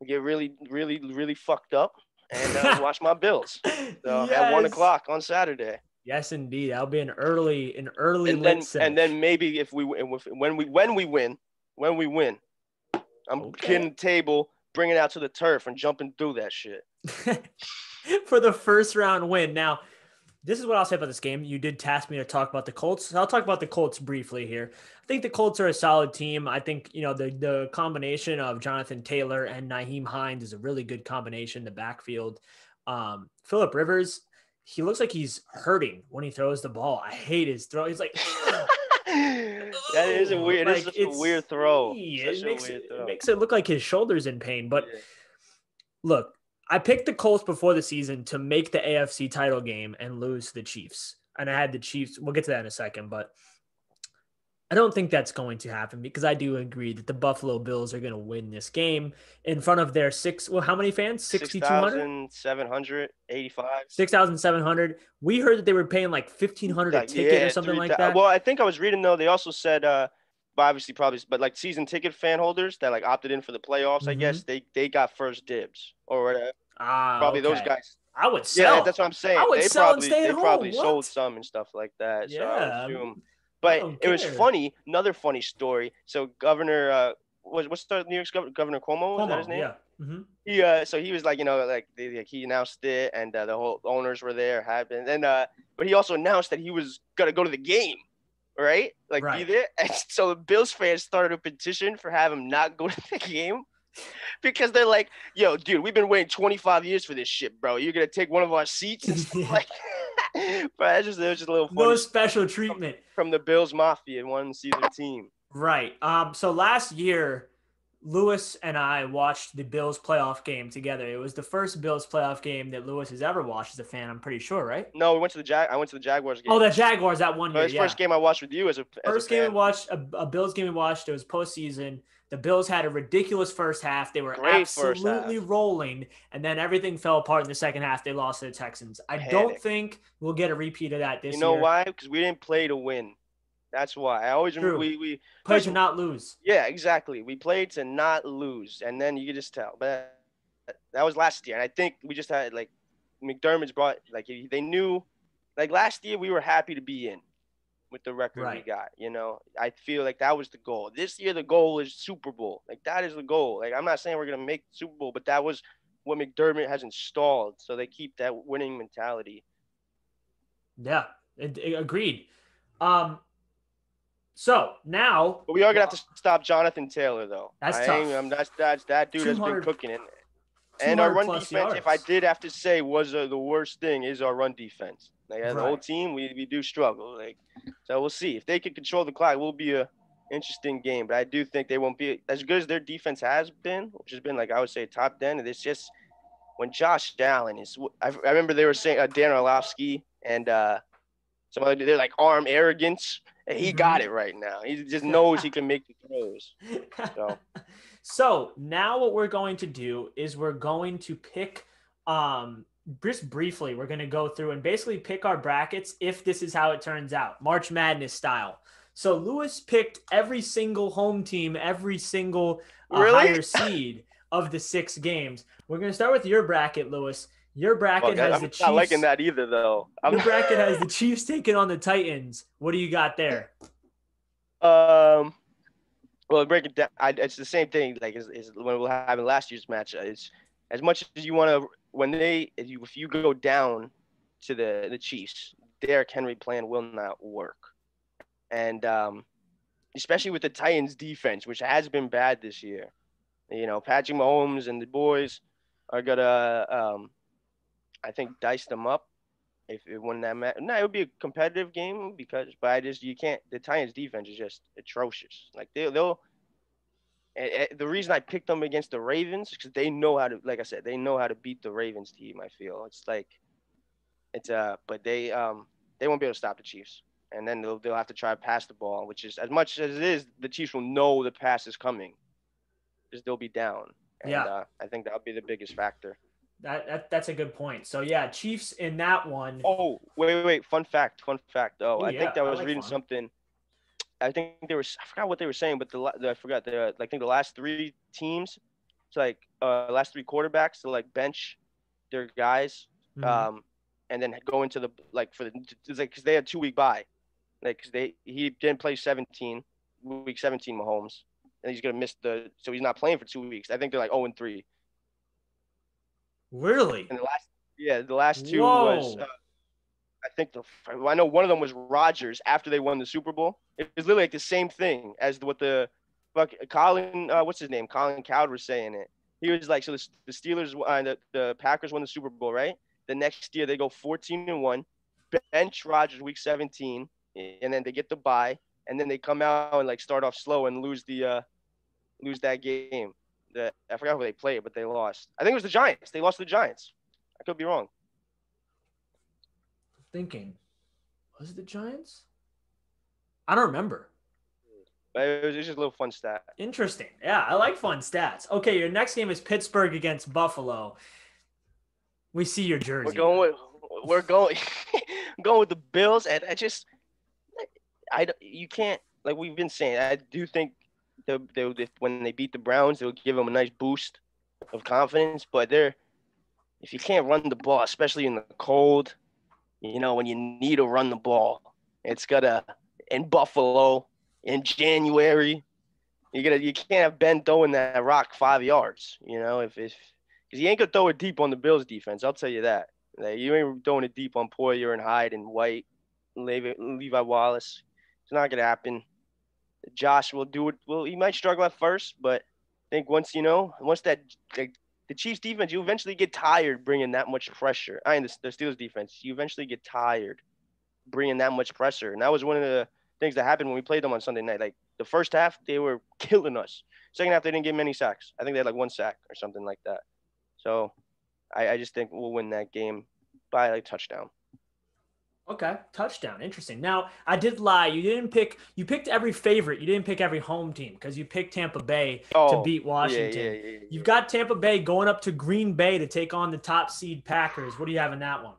get really, really, really fucked up, and watch my Bills. So at 1 o'clock on Saturday. Yes, indeed. That'll be an early lit set. And then maybe when we win, I'm getting the table, bringing it out to the turf, and jumping through that shit for the first round win. Now, this is what I'll say about this game. You did task me to talk about the Colts. So I'll talk about the Colts briefly here. I think the Colts are a solid team. I think, the combination of Jonathan Taylor and Nyheim Hines is a really good combination in the backfield. Phillip Rivers, he looks like he's hurting when he throws the ball. I hate his throw. He's like, that is a weird, it's a weird throw. It makes it look like his shoulder's in pain. But look, I picked the Colts before the season to make the AFC title game and lose to the Chiefs. And I had the Chiefs. We'll get to that in a second, but I don't think that's going to happen because I do agree that the Buffalo Bills are going to win this game in front of their how many fans? 6,200? 6,785. 6,700. We heard that they were paying like $1,500 a ticket or something like that. Well, I think I was reading, though, they also said, but like season ticket fan holders that like opted in for the playoffs, I guess they got first dibs or whatever. Probably those guys. I would sell. Yeah, that's what I'm saying. I would sell and stay at home. They probably sold some and stuff like that. Yeah. So I assume. But it was funny. Another funny story. So Governor, what's the New York's Governor Cuomo? Is that his name? Yeah. Mm-hmm. So he was like, he announced it, and the whole owners were there, and but he also announced that he was gonna go to the game, right? Like be there. And so the Bills fans started a petition for having him not go to the game. Because they're like, yo, dude, we've been waiting 25 years for this shit, bro. You're gonna take one of our seats and stuff like. But it was just a little funny. No special treatment from the Bills Mafia and wanting to see their team. Right. So last year, Lewis and I watched the Bills playoff game together. It was the first Bills playoff game that Lewis has ever watched as a fan. I'm pretty sure, right? No, I went to the Jaguars game. Oh, the Jaguars that one year. It was the first game I watched with you as a game we watched, a Bills game we watched. It was postseason. The Bills had a ridiculous first half. They were absolutely rolling, and then everything fell apart in the second half. They lost to the Texans. I don't think we'll get a repeat of that this year. You know why? Because we didn't play to win. That's why. I always remember we played to not lose. Yeah, exactly. We played to not lose, and then you could just tell. But that was last year, and I think we just had like McDermott's brought like they knew, like last year we were happy to be in with the record we Right. got. I feel like that was the goal. This year the goal is Super Bowl. Like that is the goal. Like I'm not saying we're gonna make Super Bowl, but that was what McDermott has installed. So they keep that winning mentality. Yeah, agreed. Um, so now, But we are gonna have well, to stop Jonathan Taylor though. that's I ain't. tough. That dude has been 200, cooking it. And our 200 run plus defense, if I yards. did have to say, was the worst thing is our run defense. Like the whole Right. team, we do struggle. Like, so we'll see if they can control the clock. It will be a interesting game, but I do think they won't be as good as their defense has been, which has been like I would say top 10. And it's just when Josh Allen is. I remember they were saying Dan Orlovsky and some other. They're like arm arrogance. And he got Mm-hmm. it right now. He just knows he can make the throws. So. So now what we're going to do is we're going to pick just briefly, we're going to go through and basically pick our brackets if this is how it turns out, March Madness style. So Lewis picked every single home team, every single Really? higher seed of the 6 games. We're going to start with your bracket, Lewis. Your bracket Fuck, has I'm the not liking Chiefs. that either, though. Your bracket has the Chiefs taking on the Titans. What do you got there? Well, break it down. It's the same thing. Like is when we were having last year's match. It's as much as you want to. If you go down to the Chiefs, Derrick Henry plan will not work, and especially with the Titans defense, which has been bad this year. Patrick Mahomes and the boys are gonna, I think, dice them up if it won that match. No, it would be a competitive game but you can't. The Titans defense is just atrocious. Like they'll. The reason I picked them against the Ravens is because they know how to, like I said, they know how to beat the Ravens team. I feel but they won't be able to stop the Chiefs, and then they'll have to try to pass the ball, which is as much as it is, the Chiefs will know the pass is coming, because they'll be down, and Yeah. I think that'll be the biggest factor. That's a good point. So yeah, Chiefs in that one. Oh, wait, fun fact. Oh, Oh I think yeah, I I was like reading fun. something. I think I forgot what they were saying, but I forgot. I think the last 3 teams, it's like last 3 quarterbacks to like bench their guys, Mm-hmm. um, and then go into the like for the it's like because they had 2-week bye, like because he didn't play week 17 Mahomes, and he's gonna miss so he's not playing for 2 weeks. I think they're like 0-3, Really? and the last 2 was Whoa. I know one of them was Rodgers after they won the Super Bowl. It was literally like the same thing as what the fuck Colin what's his name, Colin Cowd was saying it. He was like, so the Steelers the Packers won the Super Bowl, right? The next year they go 14-1, bench Rodgers week 17, and then they get the bye, and then they come out and like start off slow and lose that game. I forgot who they played, but they lost. I think it was the Giants. They lost to the Giants. I could be wrong. Thinking, was it the Giants? I don't remember. But it was just a little fun stat. Interesting. Yeah, I like fun stats. Okay, your next game is Pittsburgh against Buffalo. We see your We're jersey. going with we're going going with the Bills, and you can't, like we've been saying. I do think when they beat the Browns, they'll give them a nice boost of confidence. But if you can't run the ball, especially in the cold, when you need to run the ball, it's gotta in Buffalo in January. You can't have Ben throwing that rock 5 yards. If because he ain't gonna throw it deep on the Bills defense. I'll tell you that. Like, you ain't throwing it deep on Poyer and Hyde and White, Levi Wallace. It's not gonna happen. Josh will do it. Well, he might struggle at first, but I think once that like, the Chiefs defense, you eventually get tired bringing that much pressure. The Steelers defense, you eventually get tired bringing that much pressure, and that was one of the things that happened when we played them on Sunday night. Like the first half, they were killing us. Second half, they didn't get many sacks. I think they had like 1 sack or something like that. So I just think we'll win that game by like touchdown. Okay, touchdown. Interesting. Now, I did lie. You picked every favorite. You didn't pick every home team because you picked Tampa Bay to Oh, beat yeah. Washington. You've got Tampa Bay going up to Green Bay to take on the top seed Packers. What do you have in that one?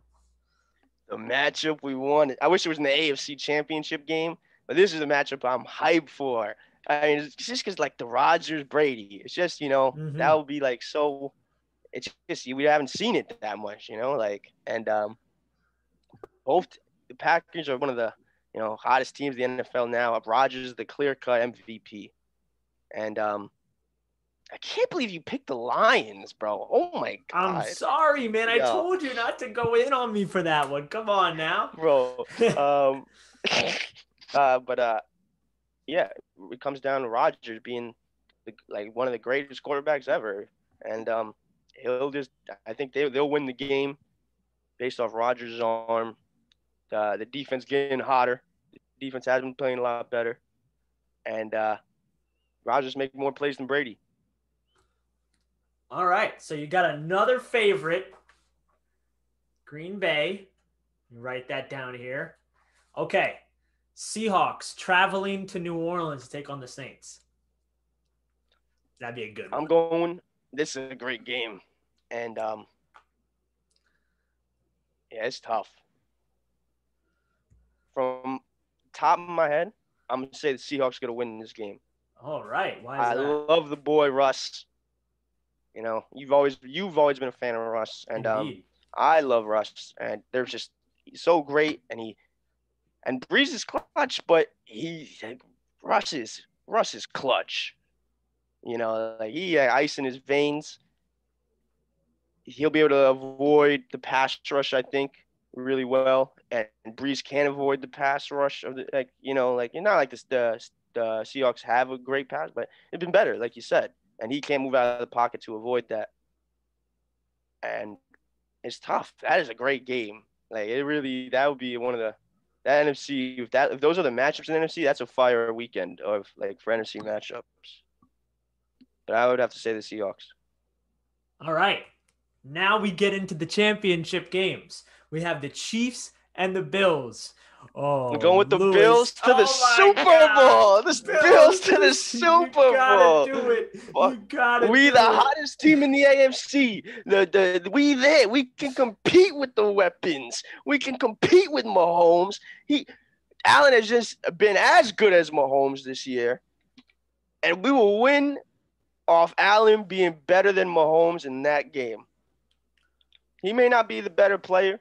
The matchup we wanted. I wish it was in the AFC Championship game, but this is a matchup I'm hyped for. I mean, it's just because like the Rodgers Brady. It's just that Mm-hmm. would be like so. it's just we haven't seen it that much, like and both the Packers are one of the hottest teams in the NFL now. Rodgers is the clear-cut MVP, and I can't believe you picked the Lions, bro. Oh my I'm god, sorry, man. I yo, told you not to go in on me for that one. Come on now. bro. But yeah, it comes down to Rodgers being like one of the greatest quarterbacks ever, and I think they'll win the game based off Rodgers' arm. The defense getting hotter. The defense has been playing a lot better, and Rodgers make more plays than Brady. All right. So you got another favorite, Green Bay. Write that down here. Okay. Seahawks traveling to New Orleans to take on the Saints. That'd be a good I'm one. going. This is a great game, and yeah, it's tough. From top of my head, I'm gonna say the Seahawks gonna win this game. All right. Why is I that? love the boy Russ. You've always been a fan of Russ, and Indeed. I love Russ, and they're just he's so great, and Breeze is clutch, but Russ is clutch. Like he had ice in his veins. He'll be able to avoid the pass rush, I think, really well, and Breeze can avoid the pass rush of the like you're not like this the Seahawks have a great pass, but it's been better, like you said, and he can't move out of the pocket to avoid that, and it's tough. That is a great game. Like that would be one of that NFC if those are the matchups in the NFC, that's a fire weekend of like for NFC matchups. But I would have to say the Seahawks. All right. Now we get into the championship games. We have the Chiefs and the Bills. I'm Oh, going with the Bills Lewis. to the Oh my Super God. Bowl. The Bills Bills. to the You Super gotta Bowl. do it. You gotta We do the it. hottest team in the AFC. We there. We can compete with the weapons. We can compete with Mahomes. Allen has just been as good as Mahomes this year, and we will win off Allen being better than Mahomes in that game. He may not be the better player,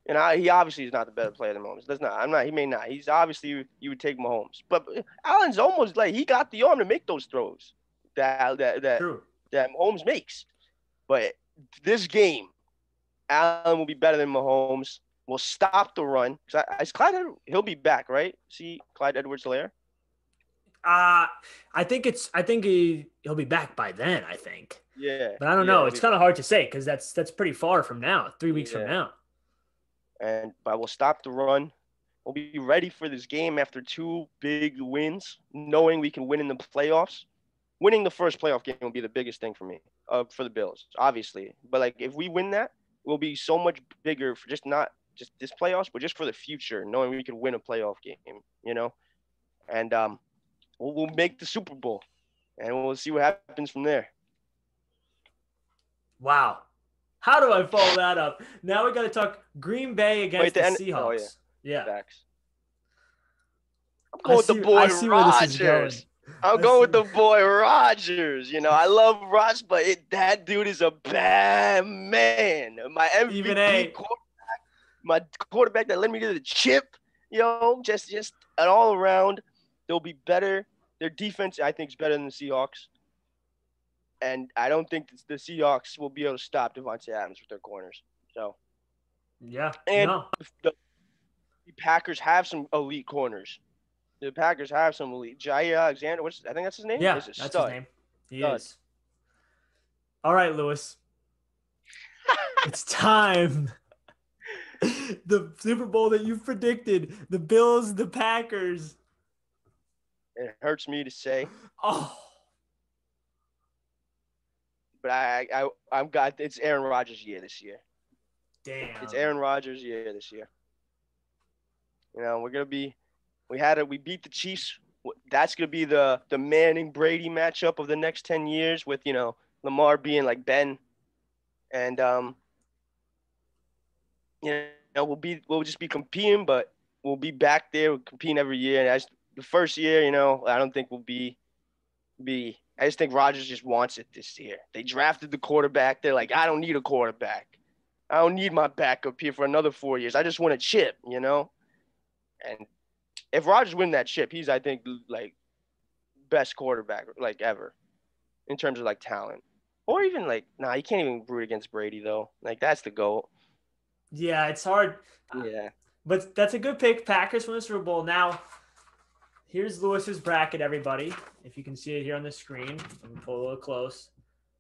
and he obviously is not the better player than Mahomes. That's not. I'm not. He may not. He's obviously you would take Mahomes, but Allen's almost like he got the arm to make those throws that True. Mahomes makes. But this game, Allen will be better than Mahomes. Will stop the run. Is Clyde? He'll be back, right? See Clyde Edwards-Helaire. I think he'll be back by then, I think. Yeah, But I don't know. It's kind of hard to say because that's pretty far from now, 3 weeks from now. But we'll stop the run. We'll be ready for this game after 2 big wins, knowing we can win in the playoffs. Winning the first playoff game will be the biggest thing for me, for the Bills, obviously. But like if we win that, we'll be so much bigger for not just this playoffs, but just for the future, knowing we could win a playoff game, And we'll make the Super Bowl, and we'll see what happens from there. Wow. How do I follow that up? Now we got to talk Green Bay against the Seahawks. Oh, yeah. Facts. I'm going with the boy Rodgers. I'm going with the boy Rodgers. I love Ross, but that dude is a bad man. My MVP quarterback, my quarterback that led me to the chip. Just an all around. They'll be better. Their defense, I think, is better than the Seahawks. And I don't think the Seahawks will be able to stop Devontae Adams with their corners. So, yeah. And the Packers have some elite corners. The Packers have some elite. Jair Alexander, I think that's his name? Yeah, that's his name. He is. All right, Lewis. It's time. The Super Bowl that you predicted. The Bills, the Packers. It hurts me to say. Oh. But it's Aaron Rodgers' year this year. Damn. It's Aaron Rodgers' year this year. We beat the Chiefs. That's gonna be the Manning Brady matchup of the next 10 years with Lamar being like Ben, and we'll just be competing, but we'll be back there competing every year. And as the first year, I don't think we'll be I just think Rodgers just wants it this year. They drafted the quarterback. They're like, I don't need a quarterback. I don't need my backup here for another 4 years. I just want a chip, you know? And if Rodgers win that chip, he's, I think, like, best quarterback, like, ever in terms of, like, talent. Or even, like, you can't even root against Brady, though. Like, that's the GOAT. Yeah, it's hard. Yeah. But that's a good pick. Packers win the Super Bowl. Now, here's Lewis's bracket, everybody. If you can see it here on the screen, let me pull a little close.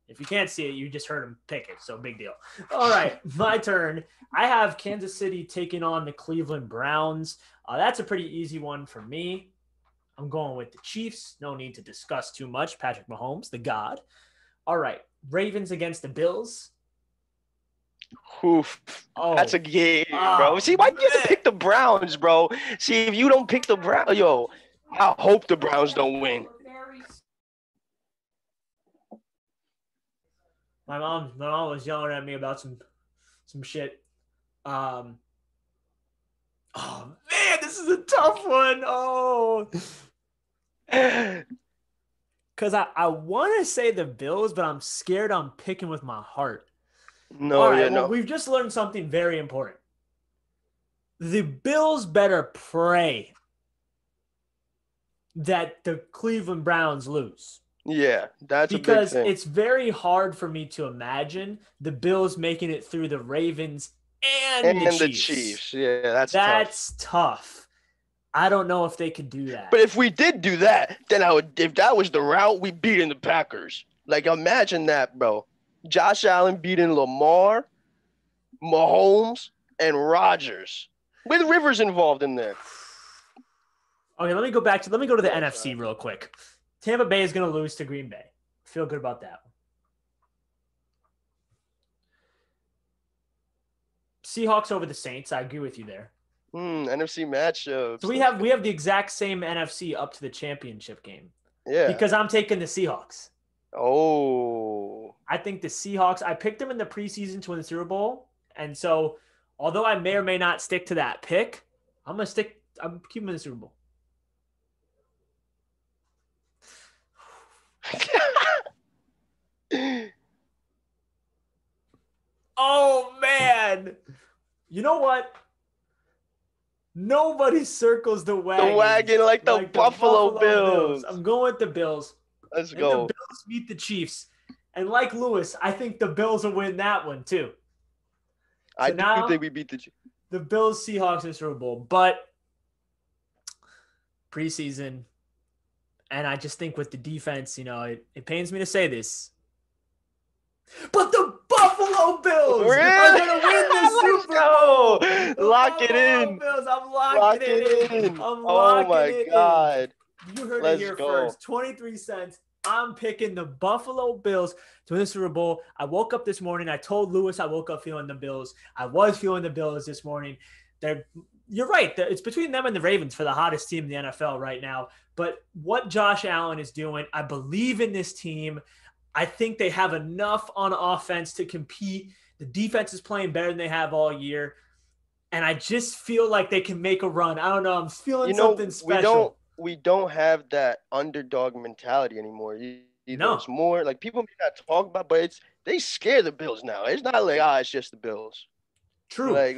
If you can't see it, you just heard him pick it, so big deal. All right, my turn. I have Kansas City taking on the Cleveland Browns. That's a pretty easy one for me. I'm going with the Chiefs. No need to discuss too much. Patrick Mahomes, the god. All right, Ravens against the Bills. Oof. Oh, that's a game, bro. See, why do you pick the Browns, bro? See, if you don't pick the Browns, yo, I hope the Browns don't win. My mom was yelling at me about some shit. Oh man, this is a tough one. Oh, because I want to say the Bills, but I'm scared I'm picking with my heart. No, all right, no. We've just learned something very important. The Bills better pray that the Cleveland Browns lose. Yeah, that's because a big thing. It's very hard for me to imagine the Bills making it through the Ravens and the Chiefs. Yeah, that's tough. I don't know if they could do that. But if we did do that, then if that was the route, we beating the Packers. Like, imagine that, bro. Josh Allen beating Lamar, Mahomes, and Rodgers with Rivers involved in there. Okay, let me go to the NFC real quick. Tampa Bay is going to lose to Green Bay. Feel good about that. Seahawks over the Saints. I agree with you there. NFC matchups. So we have the exact same NFC up to the championship game. Yeah. Because I'm taking the Seahawks. Oh. I think the Seahawks, I picked them in the preseason to win the Super Bowl. And so, although I may or may not stick to that pick, I'm keeping in the Super Bowl. Oh, man. You know what? Nobody circles the wagon. The wagon like the Buffalo Bills. I'm going with the Bills. Let's go. The Bills beat the Chiefs. And like Lewis, I think the Bills will win that one too. I do think we beat the Chiefs. The Bills, Seahawks in the Super Bowl. But preseason, and I just think with the defense, it pains me to say this, but the Buffalo Bills are going to win the Super Bowl. Lock it in. Bills, I'm locking it in. Oh, my God. You heard it here first. 23 cents. I'm picking the Buffalo Bills to win the Super Bowl. I woke up this morning. I told Lewis I woke up feeling the Bills. I was feeling the Bills this morning. You're right. It's between them and the Ravens for the hottest team in the NFL right now. But what Josh Allen is doing, I believe in this team. I think they have enough on offense to compete. The defense is playing better than they have all year. And I just feel like they can make a run. I don't know. I'm feeling something special. We don't have that underdog mentality anymore. No. It's more like people may not talk about, but they scare the Bills now. It's not like, it's just the Bills. True. Like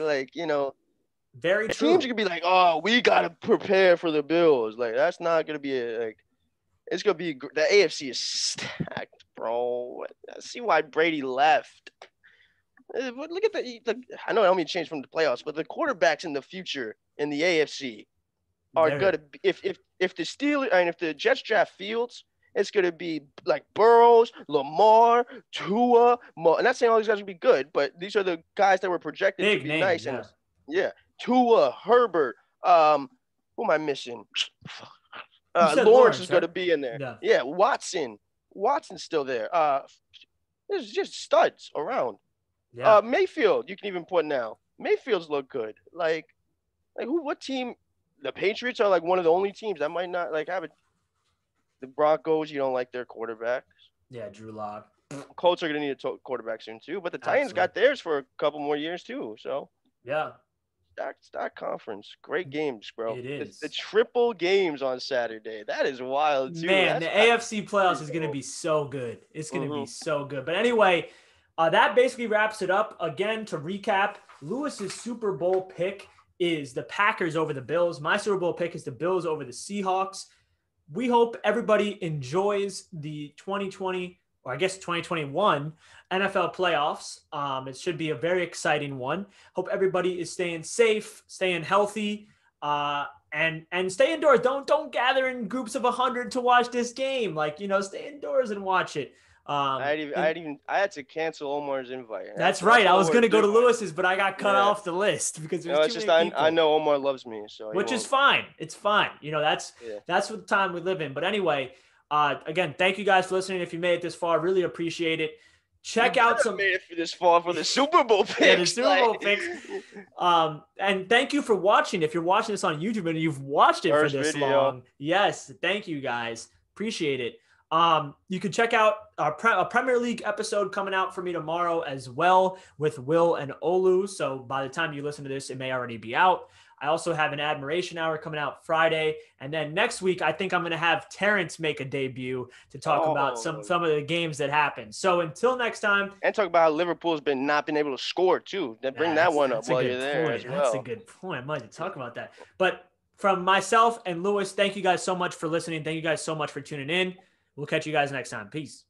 very true. Teams can be like, we got to prepare for the Bills. Like, that's not going to be it's going to be – the AFC is stacked, bro. I see why Brady left. Look at I know I don't mean to change from the playoffs, but the quarterbacks in the future in the AFC are going to – if the Steelers – I mean, if the Jets draft Fields, it's going to be like Burrows, Lamar, Tua. I'm not saying all these guys will be good, but these are the guys that were projected to be nice. Yeah. Yeah. Tua, Herbert. Who am I missing? Lawrence is going to be in there. Yeah. Watson's still there. There's just studs around. Yeah. Mayfield, you can even put now. Mayfield's look good. What team? The Patriots are like one of the only teams that might not have it. The Broncos, you don't like their quarterbacks. Yeah, Drew Lock. Colts are going to need a quarterback soon too, but the Titans got theirs for a couple more years too. So yeah, That conference, great games, bro. It The is. triple games on Saturday. That is wild too. Man, the AFC playoffs is going to be so good. It's going to be Mm-hmm. so good. But anyway, that basically wraps it up. Again, to recap, Lewis's Super Bowl pick is the Packers over the Bills. My Super Bowl pick is the Bills over the Seahawks. We hope everybody enjoys the 2020, or I guess 2021 NFL playoffs. It should be a very exciting one. Hope everybody is staying safe, staying healthy, and stay indoors. Don't gather in groups of 100 to watch this game. Like, stay indoors and watch it. I had to cancel Omar's invite. That's That's right. I what was we're gonna go to doing. Lewis's, but I got cut Yeah. off the list because there's No, too it's just many people. I know Omar loves me, so he Which is won't. fine. It's fine. That's Yeah. that's what the time we live in. But anyway, again, thank you guys for listening. If you made it this far, really appreciate it. Check You out better some made it for this far for the Super Bowl picks. yeah, the Super Bowl picks. And thank you for watching. If you're watching this on YouTube and you've watched it First for this video. long, yes, thank you guys. Appreciate it. You can check out a Premier League episode coming out for me tomorrow as well with Will and Olu. So by the time you listen to this, it may already be out. I also have an admiration hour coming out Friday. And then next week, I think I'm going to have Terrence make a debut to talk about some of the games that happened. So until next time. And talk about how Liverpool's not been able to score too. Then bring that one up while you're there as well. That's a good point. I might have to talk about that. But from myself and Lewis, thank you guys so much for listening. Thank you guys so much for tuning in. We'll catch you guys next time. Peace.